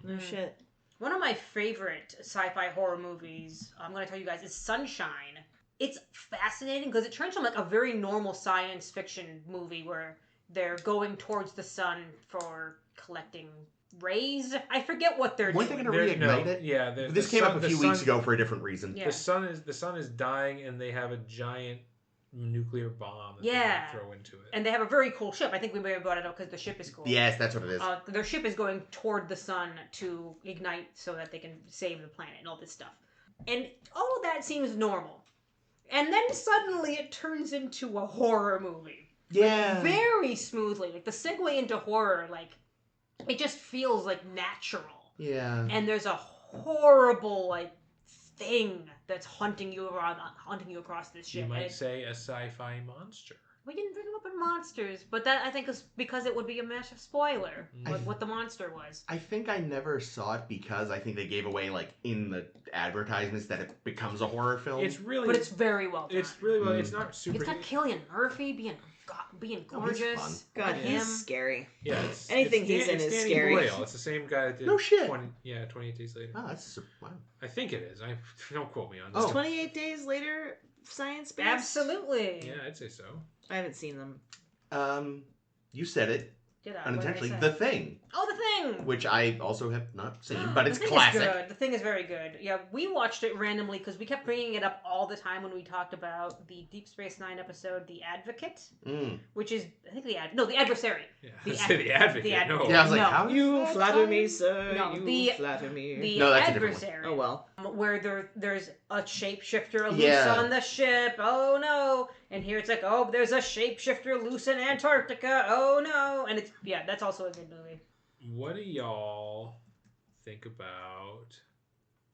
No shit. One of my favorite sci-fi horror movies, I'm going to tell you guys, is Sunshine. It's fascinating because it turns from like a very normal science fiction movie where they're going towards the sun for collecting rays. I forget what they're Weren't they doing. going to reignite it? Yeah, This came up a few weeks ago for a different reason. Yeah. The sun is dying, and they have a giant nuclear bomb that Yeah. they throw into it. And they have a very cool ship. I think we may have brought it up because the ship is cool. Yes, that's what it is. Their ship is going toward the sun to ignite so that they can save the planet and all this stuff. And all of that seems normal. And then suddenly it turns into a horror movie. Yeah. Very smoothly. Like the segue into horror, like it just feels like natural. Yeah. And there's a horrible like thing that's hunting you across this ship. You And might it's- say a sci-fi monster. we didn't bring up in monsters, but that I think is because it would be a massive spoiler what the monster was. I think I never saw it because I think they gave away, like, in the advertisements that it becomes a horror film. It's really, But it's very well done. it's really well. It's not super. It's got Cillian Murphy being gorgeous. fun. God, Him. he's scary. Yeah, Anything it's he's in is Danny scary. Boyle. It's the same guy that did. No shit. 28 Days Later. Oh, that's... Wow. I think it is. I don't quote me on this. Oh. 28 Days Later science based? Absolutely. Yeah, I'd say so. I haven't seen them. You said it Did I? unintentionally. What The did I say? Thing, Oh, The Thing! which I also have not seen, but it's The Thing classic. Is good. The Thing is very good. Yeah, we watched it randomly because we kept bringing it up all the time when we talked about the Deep Space Nine episode, The Advocate, which is, I think, The Adversary. Yeah, The say the advocate. the No. Yeah, I was like, No. how? You flatter me, sir. No, you the- flatter me. The No, that's a different one. Adversary. Oh, well. Where there's a shapeshifter loose Yeah. on the ship. Oh no! And here it's like, oh, there's a shapeshifter loose in Antarctica. Oh no! And it's that's also a good movie. What do y'all think about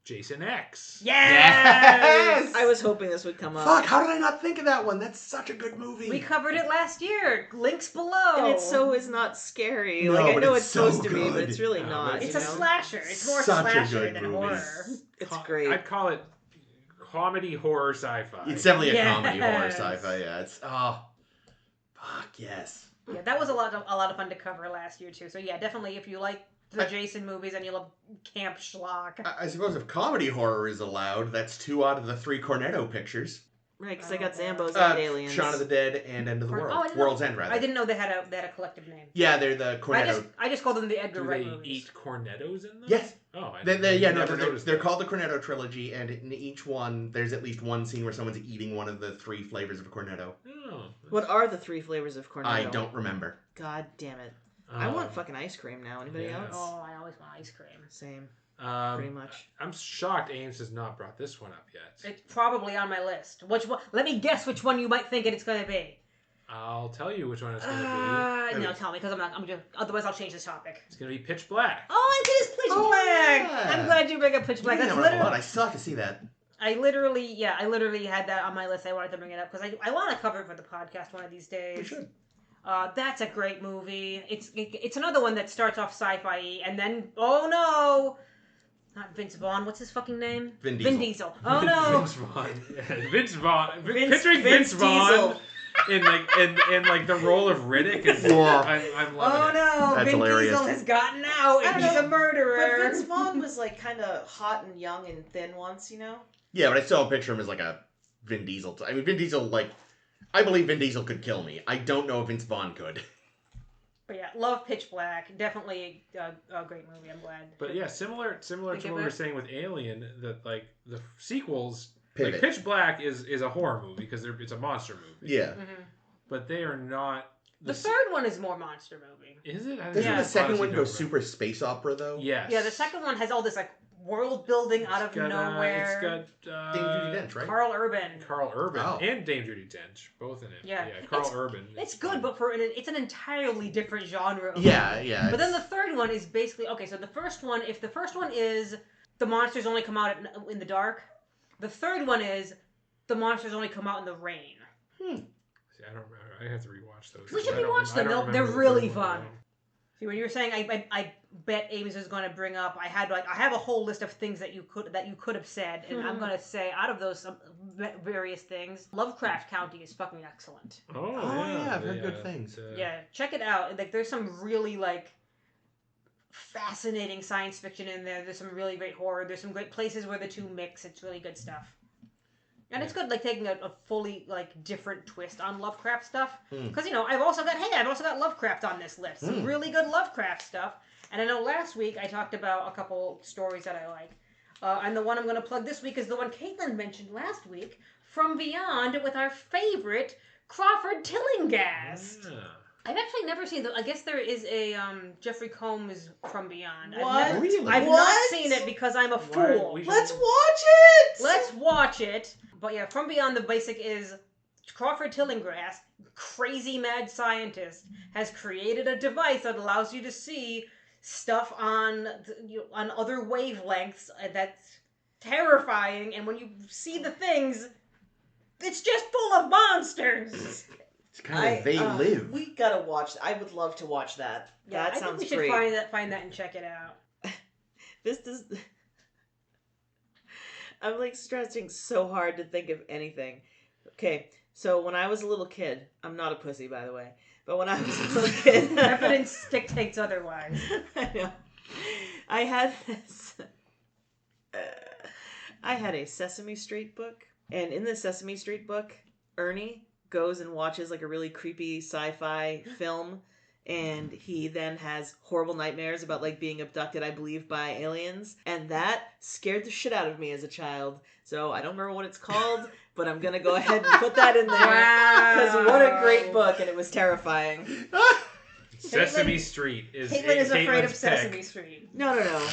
Jason X? Yes! I was hoping this would come up. Fuck, how did I not think of that one? That's such a good movie. We covered it last year. Links below. And it so is not scary. No, like I but know it's it's supposed so to be, but good. it's really No, not. but It's you a know? slasher. It's more Such a slasher good than movie. horror. It's great. I'd call it comedy horror sci-fi. It's definitely a Yes. comedy horror sci-fi. Yeah, it's fuck yes. Yeah, that was a lot of fun to cover last year too. So yeah, definitely if you like the Jason movies and you love camp schlock. I suppose if comedy horror is allowed, that's 2 out of the 3 Cornetto pictures. Right, because I got Zambos Uh, and Aliens. Shaun of the Dead and End of the Oh, World. I didn't World's know, End, rather. I didn't know they had a collective name. Yeah, they're the Cornetto. I just called them the Edgar Do Wright they movies. eat cornettos in them? Yes. Oh, They're noticed called the Cornetto trilogy, and in each one, there's at least one scene where someone's eating one of the 3 flavors of Cornetto. Oh, What are the 3 flavors of cornetto? I don't remember. God damn it. I want fucking ice cream now. Anybody Yeah. else? Oh, I always want ice cream. Same. Pretty much. I'm shocked Ames has not brought this one up yet. It's probably on my list. Which one? Let me guess which one you might think it's going to be. I'll tell you which one it's going to No, tell me, because I'm just. Otherwise, I'll change this topic. be. It's going to be Pitch Black. Oh, it is Pitch Black. yeah. I'm glad you bring up Pitch Black. You That's never know literally. what, I still have to see that. I literally had that on my list. I wanted to bring it up because I want to cover it for the podcast one of these days. We should. That's a great movie. It's another one that starts off sci-fi and then oh no, not Vince Vaughn. What's his fucking name? Vin Diesel. Oh no. Vince Vaughn. Yeah, Vince Vaughn. Vince Picturing Vince Vaughn Diesel. in like the role of Riddick is. Yeah. I'm Oh loving it. no, That's Vin hilarious. Diesel has gotten out I and don't he's a know, murderer. But Vince Vaughn was like kind of hot and young and thin once, you know? Yeah, but I still don't picture him as like a Vin Diesel. I mean, Vin Diesel, like, I believe Vin Diesel could kill me. I don't know if Vince Vaughn could. But yeah, love Pitch Black. Definitely a great movie. I'm glad. But yeah, similar to Think what of we were it. saying with Alien, that like the sequels, Pivot. like Pitch Black is a horror movie because it's a monster movie. Yeah. Mhm. But they are not. The third one is more monster movie. Is it? I Doesn't Yeah. the second honestly one go don't super space opera, though? remember. Yes. Yeah, the second one has all this like world building out of It's got, nowhere. It's got Dame Judi Dench, right? Carl Urban. Carl Urban Oh. and Dame Judi Dench, both in it. Yeah. Carl It's- Urban. It's good, but it's an entirely different genre. Of Yeah, movie. yeah. But then the third one is basically okay. So the first one, if the first one is the monsters only come out in the dark, the third one is the monsters only come out in the rain. See, I don't remember. I have to rewatch those. We should I don't- rewatch them. I don't They're remember the really third one. fun. See, when you were saying, I bet Ames is going to bring up. I have a whole list of things that you could have said, and I'm going to say out of those various things, Lovecraft County is fucking excellent. Oh, yeah, I've heard good things. Yeah, check it out. Like, there's some really like fascinating science fiction in there. There's some really great horror. There's some great places where the two mix. It's really good stuff. And it's good, like, taking a fully, like, different twist on Lovecraft stuff. Because, you know, I've also got Lovecraft on this list. Some really good Lovecraft stuff. And I know last week I talked about a couple stories that I like. And the one I'm going to plug this week is the one Caitlin mentioned last week, From Beyond, with our favorite Crawford Tillinghast. Yeah. I've actually never seen I guess there is a Jeffrey Combs From Beyond. What? Really? I've not What? seen it because I'm a Why- fool. we should- Let's watch it! Let's watch it. But yeah, From Beyond, the basic is Crawford Tillinghast, crazy mad scientist, has created a device that allows you to see stuff on other wavelengths that's terrifying. And when you see the things, it's just full of monsters. It's kind of They Live. We gotta watch. I would love to watch that. Yeah, That I sounds think we great. should find that and check it out. This does. I'm like stressing so hard to think of anything. Okay, so when I was a little kid, I'm not a pussy, by the way, but when I was a little kid, Evidence dictates otherwise. I know. I had this. I had a Sesame Street book, and in the Sesame Street book, Ernie goes and watches like a really creepy sci-fi film, and he then has horrible nightmares about like being abducted, I believe, by aliens, and that scared the shit out of me as a child. So I don't remember what it's called, but I'm gonna go ahead and put that in there because what a great book, and it was terrifying. Sesame Street is Caitlin is afraid of Caitlin's Sesame pick. Street. No.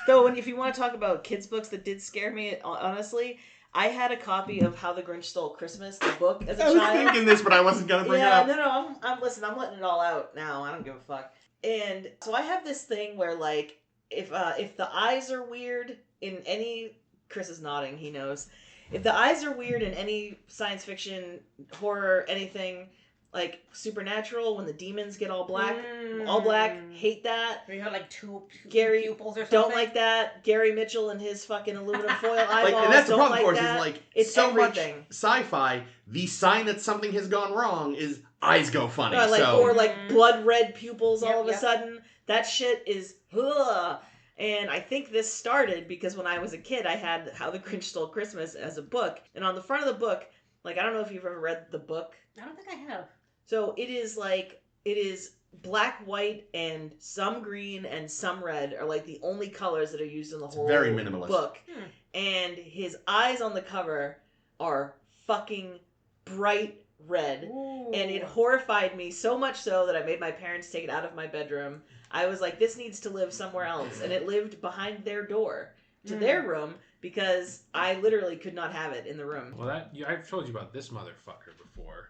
Though, if you want to talk about kids' books that did scare me, honestly, I had a copy of How the Grinch Stole Christmas, the book, as a child. I was thinking this, but I wasn't gonna bring it up. No, I'm listen. I'm letting it all out now. I don't give a fuck. And so I have this thing where, like, if the eyes are weird in any, Chris is nodding. He knows. If the eyes are weird in any science fiction, horror, anything, like Supernatural, when the demons get all black, hate that. You had like two Gary pupils or something. Don't like that. Gary Mitchell and his fucking aluminum foil eyeballs. And that's the don't problem, of course, that. is like It's so everything. much sci-fi. The sign that something has gone wrong is eyes go funny. Or like blood red pupils all of a Yep. sudden. That shit is ugh. And I think this started because when I was a kid, I had How the Grinch Stole Christmas as a book. And on the front of the book, like, I don't know if you've ever read the book. I don't think I have. So it is black, white, and some green and some red are like the only colors that are used in the whole very minimalist book. And his eyes on the cover are fucking bright red. Ooh. And it horrified me so much so that I made my parents take it out of my bedroom. I was like, this needs to live somewhere else. And it lived behind their door to their room because I literally could not have it in the room. Well, I've told you about this motherfucker before.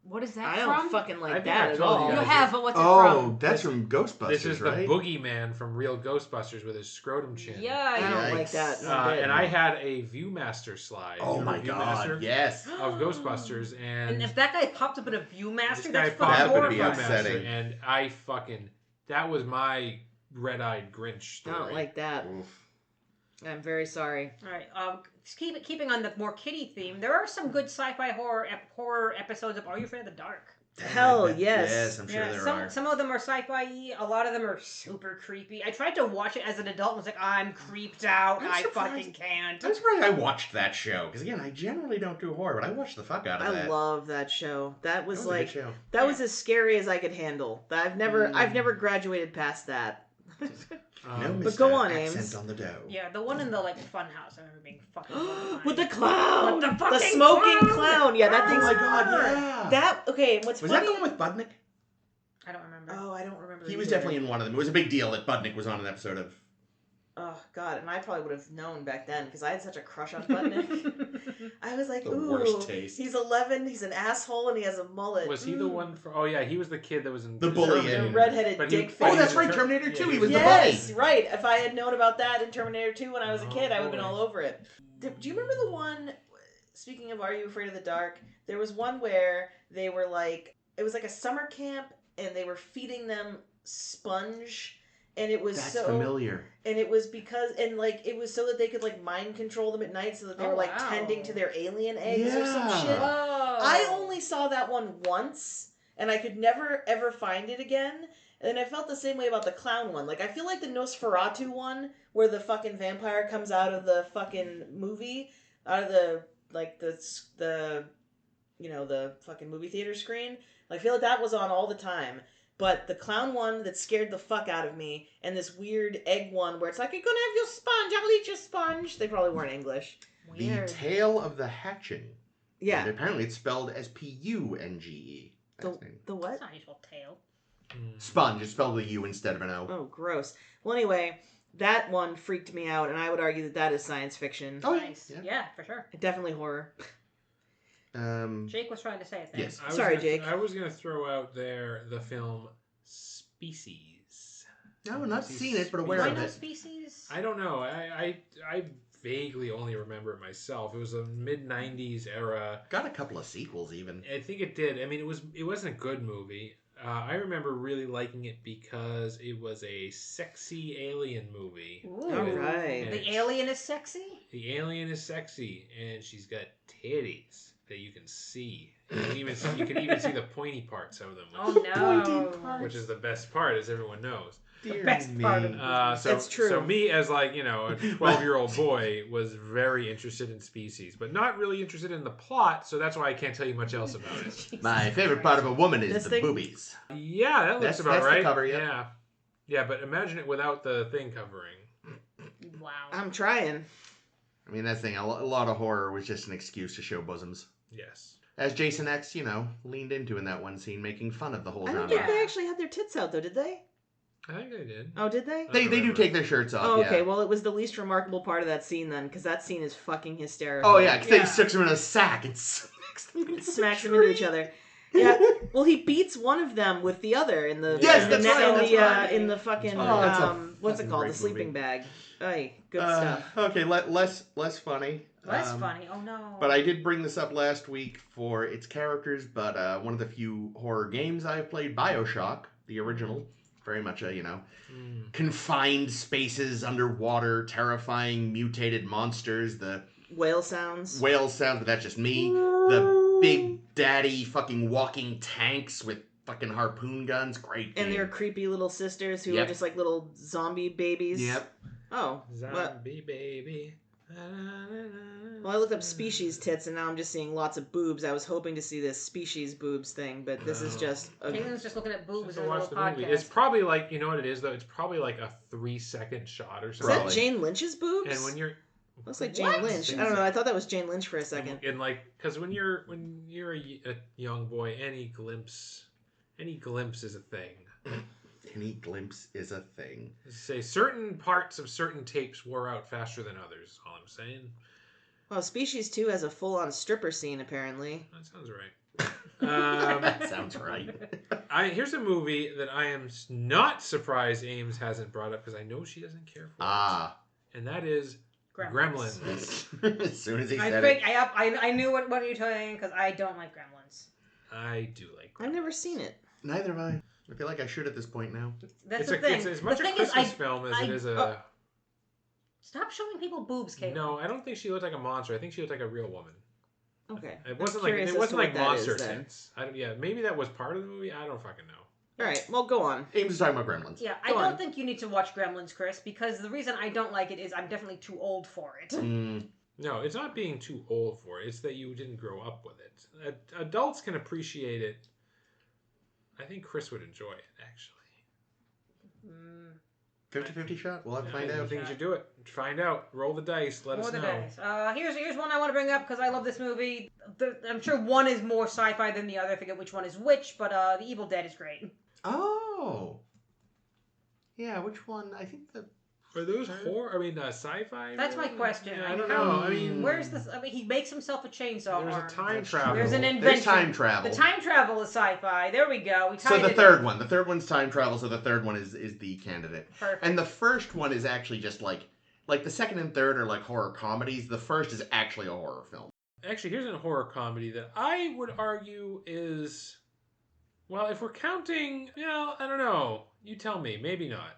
What is that I from? don't fucking like think that I've at told all. you You guys have, but what's it from? Oh, that's from Ghostbusters, This is right? the boogeyman from Real Ghostbusters with his scrotum chin. Yeah, I don't Yikes. like that. one bit. And I had a Viewmaster slide. Oh You my remember god, Viewmaster? yes. Of Ghostbusters, And and if that guy popped up in a Viewmaster, this guy that's popped fucking That would up be in a horrifying. upsetting. Viewmaster, and that was my red-eyed Grinch story. I don't like that. Oof. I'm very sorry. All right. Keeping on the more kiddie theme, there are some good sci-fi horror episodes of Are You Afraid of the Dark? Hell yes. Yes, I'm sure there are. Some of them are sci-fi-y. A lot of them are super creepy. I tried to watch it as an adult and was like, I'm creeped out. I'm I surprised- fucking can't. I'm surprised I watched that show because again, I generally don't do horror, but I watched the fuck out of that. I love that show. That was That was a like good show. that was as scary as I could handle. I've never graduated past that. No, Um, But go on, accent Ames. on the dough. Yeah, the one in the like fun house. I remember being fucking horrifying. With the clown, With the fucking smoking clown! clown. Yeah, that Oh thing's my god, yeah. that. Okay, and what's Was funny? that the one with Budnick? I don't remember. Oh, I don't remember. He was either. definitely in one of them. It was a big deal that Budnick was on an episode of. Oh god, and I probably would have known back then because I had such a crush on Budnick. I was like, The ooh, worst taste. he's 11, he's an asshole, and he has a mullet. was he the one for? Oh yeah, he was the kid that was in The bully Terminator. in- The redheaded But he- dick but Oh, face. that's was right, in Terminator yeah, 2. he He was was- the Yes, bully. right. If I had known about that in Terminator 2 when I was a Oh, kid, I would have been boy. all over it. Do you remember the one, speaking of Are You Afraid of the Dark, there was one where they were like, it was like a summer camp, and they were feeding them sponge, and it was That's so... familiar. And it was because, and like, it was so that they could like mind control them at night so that they Oh, were like wow. tending to their alien eggs or some Yeah. shit. Whoa. I only saw that one once, and I could never ever find it again. And I felt the same way about the clown one. Like, I feel like the Nosferatu one, where the fucking vampire comes out of the fucking movie, out of the, like, the you know, the fucking movie theater screen. I feel like that was on all the time. But the clown one that scared the fuck out of me, and this weird egg one where it's like, you're gonna have your sponge, I'll eat your sponge. They probably weren't English. Weird. The Tale of the Hatching. Yeah. And apparently it's spelled as Punge. The what? That's not usual tail. Sponge. It's spelled with a U instead of an O. Oh, gross. Well, anyway, that one freaked me out, and I would argue that that is science fiction. Oh, Nice. Yeah, for sure. Definitely horror. Jake was trying to say a thing. Yes. Sorry, Jake. I was gonna throw out there the film Species. No, not seen it, but aware Why of no it. species? I don't know. I vaguely only remember it myself. It was a mid-90s era. Got a couple of sequels even. I think it did. I mean, it wasn't a good movie. I remember really liking it because it was a sexy alien movie. Ooh. All right. The alien is sexy? The alien is sexy, and she's got titties that you can see. You can even see the pointy parts of them, Oh no. which is the best part, as everyone knows. Dear best part of me. That's true. So me, as like, you know, a 12-year-old boy, was very interested in Species, but not really interested in the plot. So that's why I can't tell you much else about it. My favorite part of a woman is This the thing? boobies. Yeah, that looks That's- about that's the right. cover, yep. Yeah, yeah, but imagine it without the thing covering. Wow. I'm trying. I mean, that's the thing. A lot of horror was just an excuse to show bosoms. Yes. As Jason X, leaned into in that one scene, making fun of the whole I don't genre. think they actually had their tits out, though, did they? I think they did. Oh, did they? They do take their shirts off. Oh, okay. Yeah. Well, it was the least remarkable part of that scene then, because that scene is fucking hysterical. Oh yeah, because Yeah. they sticks them in a sack and Smacks them into each other. Yeah. Well, he beats one of them with the other in the Yes, in that's the, right, in, that's the right. in the fucking Oh, that's a what's it fucking called? great The sleeping movie. bag. Ay, good stuff. Okay, less funny. Less funny. Oh no. But I did bring this up last week for its characters, but one of the few horror games I've played, BioShock, the original, very much a, confined spaces, underwater, terrifying, mutated monsters, the Whale sounds. whale sounds, but that's just me, the big daddy fucking walking tanks with fucking harpoon guns, great game. And their creepy little sisters who Yep. are just like little zombie babies. Yep. Oh. Zombie baby. Well, I looked up species tits, and now I'm just seeing lots of boobs. I was hoping to see this species boobs thing, but this is just... Caitlin's just looking at boobs To in a watch little the movie. podcast. It's probably like, you know what it is though? It's probably like a 3-second shot or Is something. that Jane Lynch's boobs? And when you're Looks like Jane What? Lynch. I don't know. I thought that was Jane Lynch for a second. and like, because when you're a young boy, any glimpse is a thing. Any glimpse is a thing. Say certain parts of certain tapes wore out faster than others. Is all I'm saying. Well, Species 2 has a full-on stripper scene, apparently. That sounds right. That sounds right. Here's a movie that I am not surprised Ames hasn't brought up because I know she doesn't care for it. And that is Gremlins. As soon as he I said think it. I knew what you're saying because I don't like Gremlins. I do like Gremlins. I've never seen it. Neither have I. I feel like I should at this point now. That's the thing. It's as much the a thing Christmas is, film as it is a... Stop showing people boobs, Caitlin. No, I don't think she looked like a monster. I think she looked like a real woman. Okay. It I'm wasn't like curious as to what that monster is, then. tits. Maybe that was part of the movie. I don't fucking know. All right. Well, go on. Ames is talking about Gremlins. Yeah, I Go don't on. think you need to watch Gremlins, Chris, because the reason I don't like it is I'm definitely too old for it. No, it's not being too old for it. It's that you didn't grow up with it. Adults can appreciate it. I think Chris would enjoy it, actually. 50-50 shot? We'll have to find I out. think you should do it. Find out. Roll the dice. Let us know. Here's one I want to bring up because I love this movie. I'm sure one is more sci-fi than the other. I forget which one is which, but The Evil Dead is great. Oh. Yeah, which one? I think the... Are those horror? I mean, sci-fi? That's my question. Yeah, I don't know. I mean, Where's this? I mean, he makes himself a chainsaw there's arm. a time That's travel. There's an There's invention. time travel. The time travel is sci-fi. There we go. We So tied the it third in. one. The third one's time travel, so the third one is the candidate. Perfect. And the first one is actually just like the second and third are like horror comedies. The first is actually a horror film. Actually, here's a horror comedy that I would argue is... Well, if we're counting... I don't know. You tell me. Maybe not.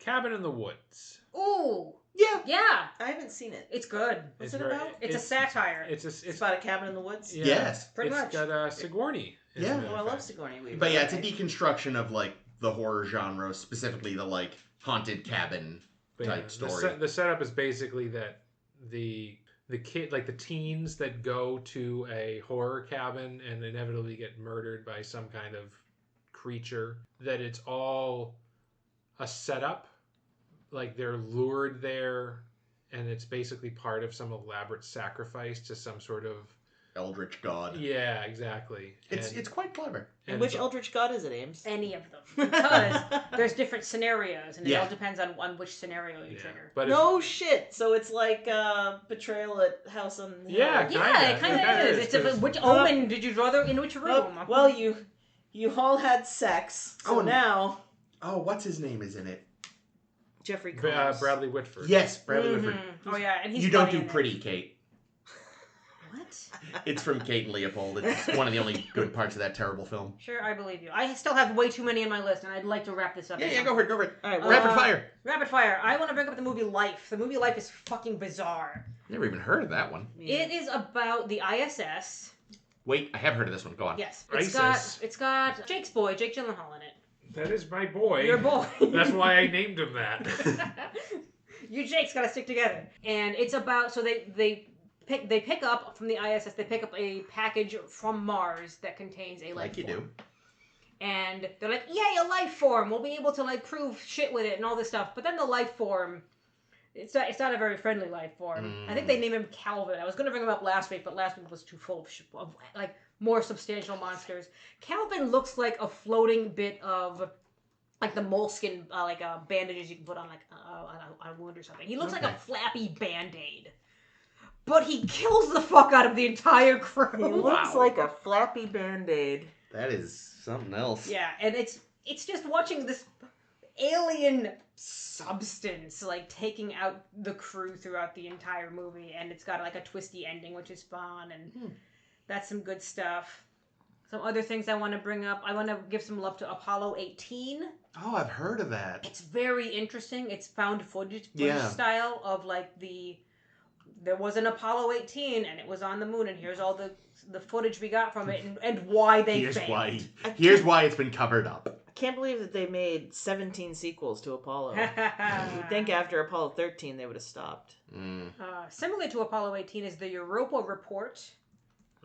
Cabin in the Woods. Ooh. Yeah. Yeah. I haven't seen it. It's good. What's It's it about? It's a satire. It's about a cabin in the woods. Yeah, Yes. Pretty it's much. got Sigourney. Yeah. Oh, I love Sigourney Weaver. But yeah, it's a Okay. deconstruction of like the horror genre, specifically the like haunted cabin type story. The setup is basically that the kid, like the teens that go to a horror cabin and inevitably get murdered by some kind of creature, that it's all a setup. Like they're lured there and it's basically part of some elaborate sacrifice to some sort of... Eldritch god. Yeah, exactly. It's quite clever. And which Eldritch God is it, Ames? Any of them. Because there's different scenarios, and it Yeah. all depends on which scenario you trigger. But No shit. So it's like Betrayal at House on the Hill. Yeah, Yeah, it kind of is. It's because- which omen did you draw there in which room? Well, you all had sex, so Oh, now Oh, what's his name is in it? Jeffrey Combs. Bradley Whitford. Yes, Bradley Whitford. Oh yeah, and he's You don't funny do in it. pretty, Kate. What? It's from Kate and Leopold. It's one of the only good parts of that terrible film. Sure, I believe you. I still have way too many on my list, and I'd like to wrap this up. Yeah, go for it, go for it. All right, Rapid fire. Rapid fire. I want to bring up the movie Life. The movie Life is fucking bizarre. Never even heard of that one. It is about the ISS. Wait, I have heard of this one. Go on. Yes, ISIS. it's got Jake's boy, Jake Gyllenhaal in it. That is my boy. Your boy. That's why I named him that. You Jake's got to stick together. And it's about, so they pick up from the ISS, they pick up a package from Mars that contains a life Like you form. do. And they're like, yay, a life form. We'll be able to like prove shit with it and all this stuff. But then the life form, it's not a very friendly life form. I think they name him Calvin. I was going to bring him up last week, but last week was too full of like more substantial monsters. Calvin looks like a floating bit of like the moleskin bandages you can put on like on a wound or something. He looks like a flappy Band-Aid. But he kills the fuck out of the entire crew. He looks like a flappy Band-Aid. That is something else. Yeah, and it's just watching this alien substance like taking out the crew throughout the entire movie, and it's got like a twisty ending, which is fun, and that's some good stuff. Some other things I want to bring up. I want to give some love to Apollo 18. Oh, I've heard of that. It's very interesting. It's found footage style of like there was an Apollo 18 and it was on the moon, and here's all the footage we got from it and why they failed. Here's why it's been covered up. I can't believe that they made 17 sequels to Apollo. You'd think after Apollo 13 they would have stopped. Similar to Apollo 18 is the Europa Report.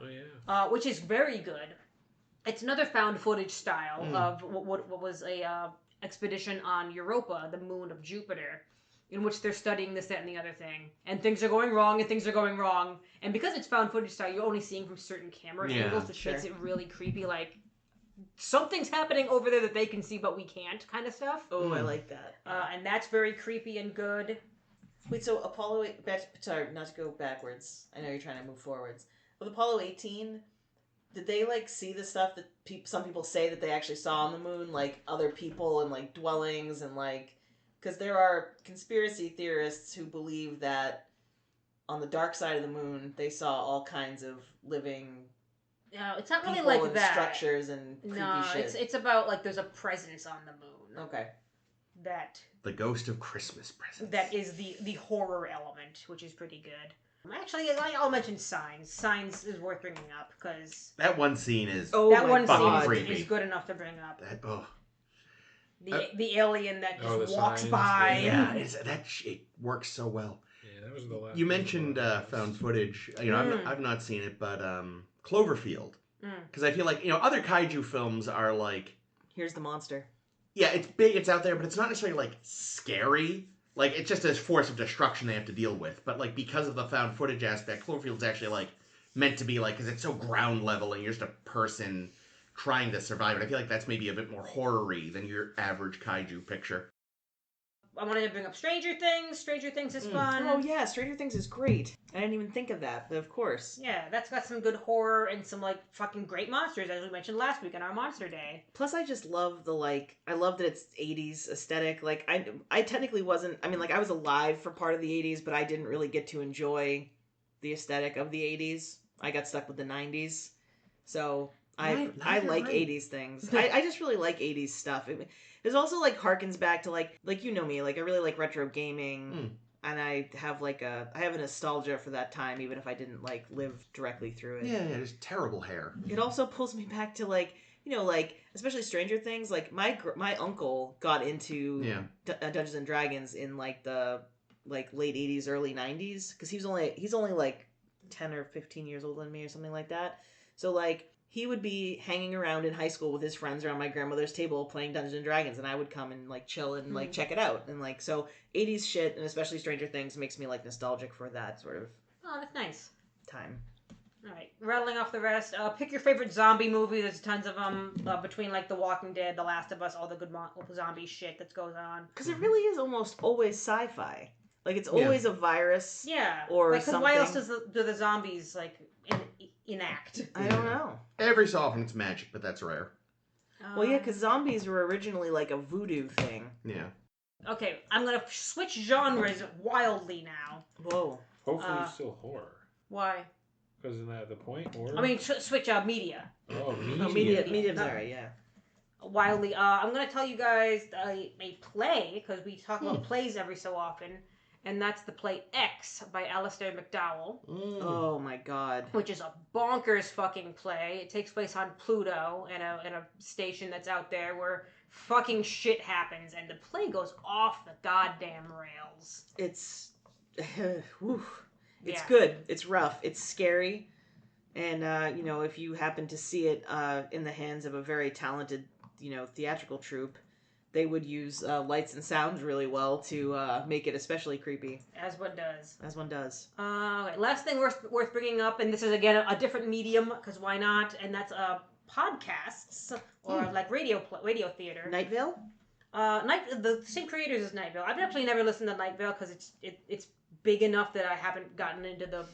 Oh yeah. Which is very good. It's another found footage style of what was a expedition on Europa, the moon of Jupiter, in which they're studying this, that, and the other thing. And things are going wrong, and things are going wrong. And because it's found footage style, you're only seeing from certain camera angles, which makes it really creepy, like, something's happening over there that they can see, but we can't, kind of stuff. Oh, I like that. And that's very creepy and good. Wait, so Apollo... Sorry, not to go backwards. I know you're trying to move forwards. With Apollo 18... Did they, like, see the stuff that some people say that they actually saw on the moon? Like, other people and, like, dwellings and, like... Because there are conspiracy theorists who believe that on the dark side of the moon, they saw all kinds of living... No, it's not really people like and that. Structures and creepy shit. It's about, like, there's a presence on the moon. Okay. The ghost of Christmas presents. That is the horror element, which is pretty good. Actually, I'll mention Signs. Signs is worth bringing up, because... That one scene is is good enough to bring up. The alien that just walks signs, by. Yeah, it works so well. Yeah, that was the last. You mentioned found footage. You know, I've not seen it, but Cloverfield. Because I feel like, you know, other kaiju films are like... Here's the monster. Yeah, it's big, it's out there, but it's not necessarily, like, scary. Like, it's just a force of destruction they have to deal with. But, like, because of the found footage aspect, Cloverfield's actually, like, meant to be, like, because it's so ground level and you're just a person trying to survive it. I feel like that's maybe a bit more horror-y than your average kaiju picture. I wanted to bring up Stranger Things. Stranger Things is fun. Oh, yeah, Stranger Things is great. I didn't even think of that, but of course. Yeah, that's got some good horror and some, like, fucking great monsters, as we mentioned last week on our Monster Day. Plus, I just love I love that it's 80s aesthetic. Like, I technically wasn't, I mean, like, I was alive for part of the 80s, but I didn't really get to enjoy the aesthetic of the 80s. I got stuck with the 90s. So, I like 80s things. I just really like 80s stuff. It also, like, harkens back to, like, you know me, like, I really like retro gaming, and I have a nostalgia for that time, even if I didn't, like, live directly through it. Yeah, just terrible hair. It also pulls me back to, like, you know, like, especially Stranger Things, like, my uncle got into Dungeons and Dragons in, like, the, like, late 80s, early 90s, because he's only, like, 10 or 15 years older than me or something like that, so, like, he would be hanging around in high school with his friends around my grandmother's table playing Dungeons and Dragons, and I would come and, like, chill and, like, check it out. And, like, so 80s shit, and especially Stranger Things, makes me, like, nostalgic for that sort of Oh, that's nice. time. All right, rattling off the rest. Pick your favorite zombie movie. There's tons of them between, like, The Walking Dead, The Last of Us, all the good zombie shit that goes on. Because it really is almost always sci-fi. Like, it's always a virus. Yeah. Or like, something. Why else do the zombies, like, enact? I don't know. Every so often it's magic, but that's rare. Well, yeah, because zombies were originally, like, a voodoo thing. Yeah. Okay, I'm going to switch genres wildly now. Whoa. Hopefully still horror. Why? Because isn't that the point? Horror? I mean, switch media. Oh, media. No, medium's alright, yeah. Wildly. I'm going to tell you guys a play, because we talk about plays every so often, and that's the play X by Alistair McDowell. Oh my god. Which is a bonkers fucking play. It takes place on Pluto in a station that's out there where fucking shit happens, and the play goes off the goddamn rails. It's it's good. It's rough. It's scary. And you know, if you happen to see it in the hands of a very talented, you know, theatrical troupe, they would use lights and sounds really well to make it especially creepy. As one does. Okay. Last thing worth bringing up, and this is again a different medium, because why not? And that's podcasts or like radio theater. Night Vale? The same creators as Night Vale. I've actually never listened to Night Vale because it's big enough that I haven't gotten into the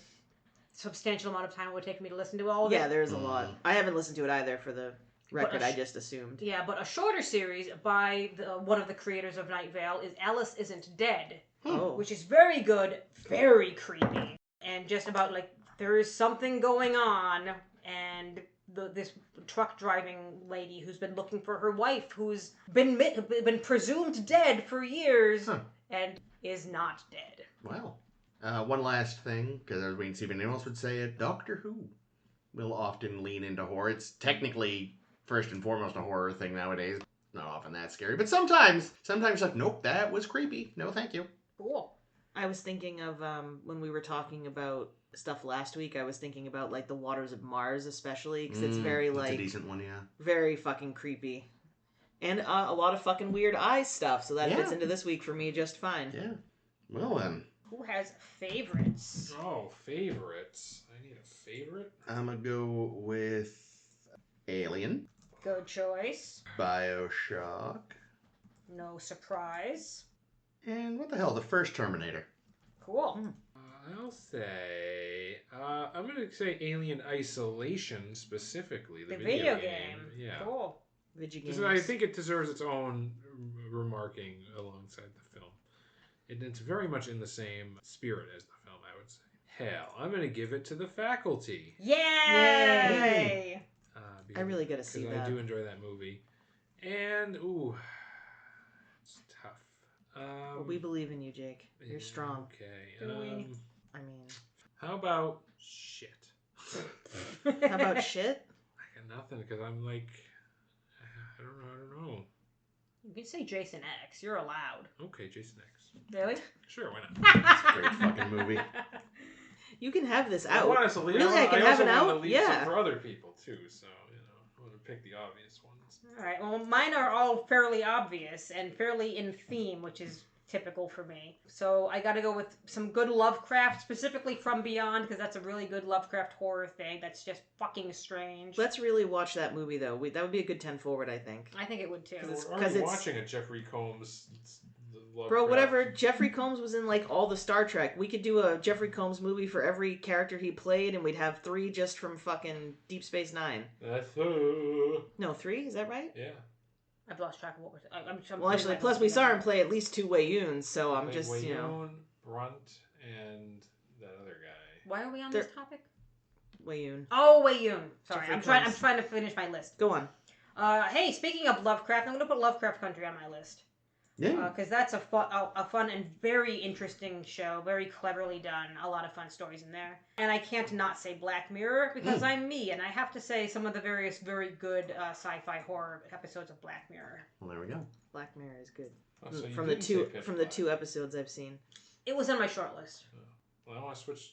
substantial amount of time it would take me to listen to all of it. Yeah, there's a lot. I haven't listened to it either, for the record. I just assumed. Yeah, but a shorter series by one of the creators of Night Vale is Alice Isn't Dead, which is very good, very creepy, and just about like there is something going on, and this truck driving lady who's been looking for her wife, who's been presumed dead for years, and is not dead. Wow. One last thing, because I was waiting to see if anyone else would say it. Doctor Who will often lean into horror. It's technically first and foremost a horror thing nowadays. Not often that scary, but sometimes like, nope, that was creepy. No, thank you. Cool. I was thinking of when we were talking about stuff last week. I was thinking about like the Waters of Mars, especially because it's very That's like a decent one, yeah. very fucking creepy, and a lot of fucking weird eyes stuff. So that fits into this week for me just fine. Yeah. Well then. Who has favorites? Oh, favorites. I need a favorite. I'm gonna go with Alien, Good choice. BioShock, No surprise. and what the hell, the first Terminator. Cool. I'll say I'm gonna say Alien Isolation specifically. The video game. Yeah. Cool. Video Just, games. I think it deserves its own remarking alongside the film. It's very much in the same spirit as the film, I would say. Hell, I'm gonna give it to The Faculty. Yay! I really gotta see because that. I do enjoy that movie, and it's tough. Well, we believe in you, Jake. You're strong. Okay. Do we? I mean, How about shit? how about shit? I got nothing because I'm like, I don't know. You can say Jason X. You're allowed. Okay, Jason X. Really? Sure, why not? It's a great fucking movie. You can have this I out. want us to leave. Really, I can have also an want out? to leave Yeah. some for other people too. So I want to pick the obvious ones. All right. Well, mine are all fairly obvious and fairly in theme, which is typical for me. So I got to go with some good Lovecraft, specifically From Beyond, because that's a really good Lovecraft horror thing. That's just fucking strange. Let's really watch that movie, though. That would be a good 10 forward, I think. I think it would too. We're already watching a Jeffrey Combs. Bro, whatever. Jeffrey Combs was in, like, all the Star Trek. We could do a Jeffrey Combs movie for every character he played, and we'd have 3 just from fucking Deep Space Nine. That's No, 3? Is that right? yeah. I've lost track of what we're. I'm Well, actually, plus we saw him play at least 2 Wei-Yuns, so I'm just, you know... Brunt and that other guy. Why are we on this topic? Wei-Yun. Oh, Wei-Yun. Sorry, Jeffrey I'm Combs. trying to finish my list. Go on. Hey, speaking of Lovecraft, I'm going to put Lovecraft Country on my list. Yeah. Because that's a fun and very interesting show, very cleverly done, a lot of fun stories in there. And I can't not say Black Mirror, because I'm me, and I have to say some of the various very good sci-fi horror episodes of Black Mirror. Well, there we go. Black Mirror is good. Oh, so you From the didn't say Pitch the Black. 2 episodes I've seen. It was on my short list. Well, I want to switch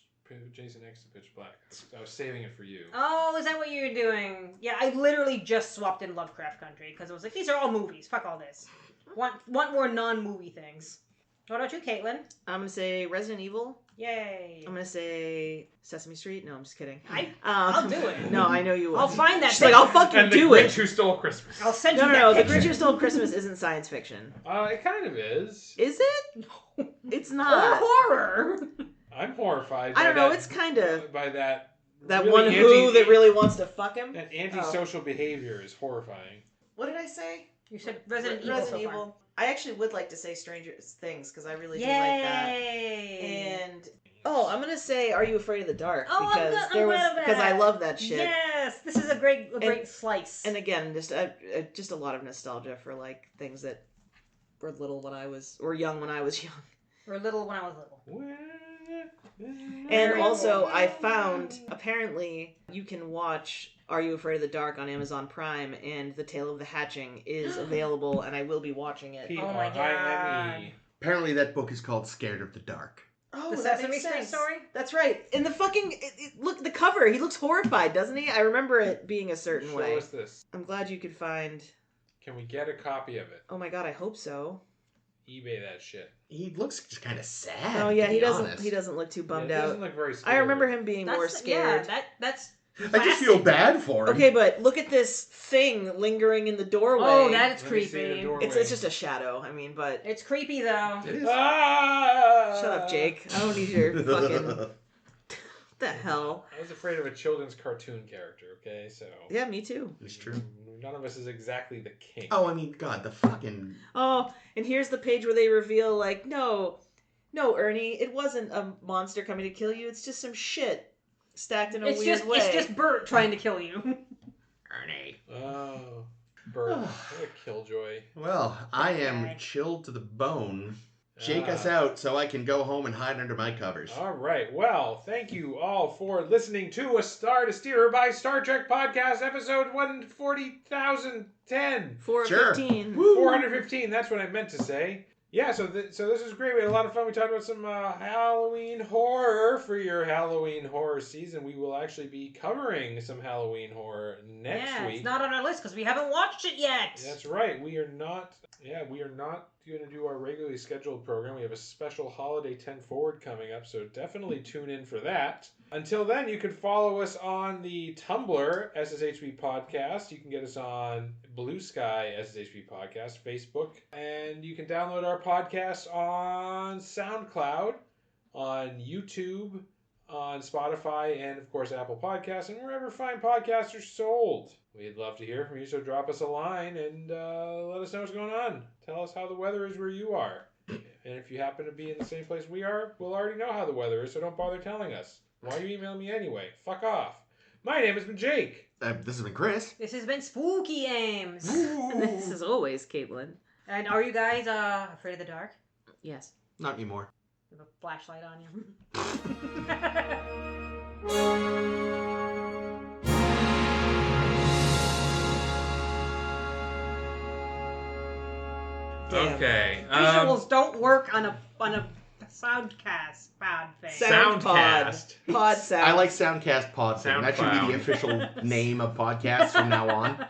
Jason X to Pitch Black. I was saving it for you. Oh, is that what you're doing? Yeah, I literally just swapped in Lovecraft Country, because I was like, these are all movies, fuck all this. Want more non-movie things. What about you, Caitlin? I'm going to say Resident Evil. Yay. I'm going to say Sesame Street. No, I'm just kidding. I'll do it. No, I know you will. I'll find that. She's like, I'll fucking And the do Grinch it. Who Stole Christmas. I'll send you No. that The picture. Grinch Who Stole Christmas isn't science fiction. It kind of is. Is it? No. It's Or not. horror. I'm horrified. I don't by know. that- It's kind of by that. that really one who that really wants to fuck him. That antisocial behavior is horrifying. What did I say? You said Resident Evil. Resident so far. Evil. I actually would like to say Stranger Things because I really Yay. do like that. And I'm gonna say Are You Afraid of the Dark? Oh, I'm because glad of because I that. love that shit. Yes, this is a great slice. And again, just a lot of nostalgia for like things that were little when I was young when I was young. Or little when I was little. And also, I found apparently you can watch Are You Afraid of the Dark on Amazon Prime, and The Tale of the Hatching is available, and I will be watching it. Oh my God. Apparently that book is called Scared of the Dark. Oh, The that Sesame makes Street sense. story? That's right. In the fucking look, the cover, he looks horrified, doesn't he? I remember it being a certain Show way. us this. I'm glad you could find. Can we get a copy of it? Oh my God, I hope so. eBay that shit. He looks just kind of sad. Oh yeah, to he be doesn't. honest. He doesn't look too bummed It out. doesn't look very scared. I remember him being more scared. Yeah, that's I just feel bad for him. Okay, but look at this thing lingering in the doorway. Oh, that is Let me see the creepy. doorway. It's just a shadow. I mean, but It's creepy though. It is. shut up, Jake. I don't need your fucking. What the hell? I was afraid of a children's cartoon character, okay? So. Yeah, me too. It's true. None of us is exactly the king. Oh, I mean, God, the fucking... Oh, and here's the page where they reveal, like, no, Ernie, it wasn't a monster coming to kill you. It's just some shit stacked in a weird way. It's just Bert trying to kill you. Ernie. Oh. Bert. What a killjoy. Well, I am Okay. chilled to the bone. Shake us out so I can go home and hide under my covers. All right. Well, thank you all for listening to A Star to Steer Her by Star Trek Podcast, episode 140,010. 415. 415, that's what I meant to say. Yeah, so this is great. We had a lot of fun. We talked about some Halloween horror for your Halloween horror season. We will actually be covering some Halloween horror next week. It's not on our list because we haven't watched it yet. That's right. We are not going to do our regularly scheduled program. We have a special holiday 10 forward coming up, so definitely tune in for that. Until then, you can follow us on the Tumblr, SSHB Podcast. You can get us on Blue Sky, SSHB Podcast, Facebook. And you can download our podcast on SoundCloud, on YouTube, on Spotify, and of course Apple Podcasts, and wherever fine podcasts are sold. We'd love to hear from you, so drop us a line and let us know what's going on. Tell us how the weather is where you are. And if you happen to be in the same place we are, we'll already know how the weather is, so don't bother telling us. Why are you emailing me anyway? Fuck off. My name has been Jake. This has been Chris. This has been Spooky Ames. And this is always Caitlin. And are you guys afraid of the dark? Yes. Not anymore. You have a flashlight on you. Damn. Okay. Visuals don't work on a soundcast pod thing. Soundcast. Pod sound. I like Soundcast Pod thing. That should be SoundCloud. the official name of podcasts from now on.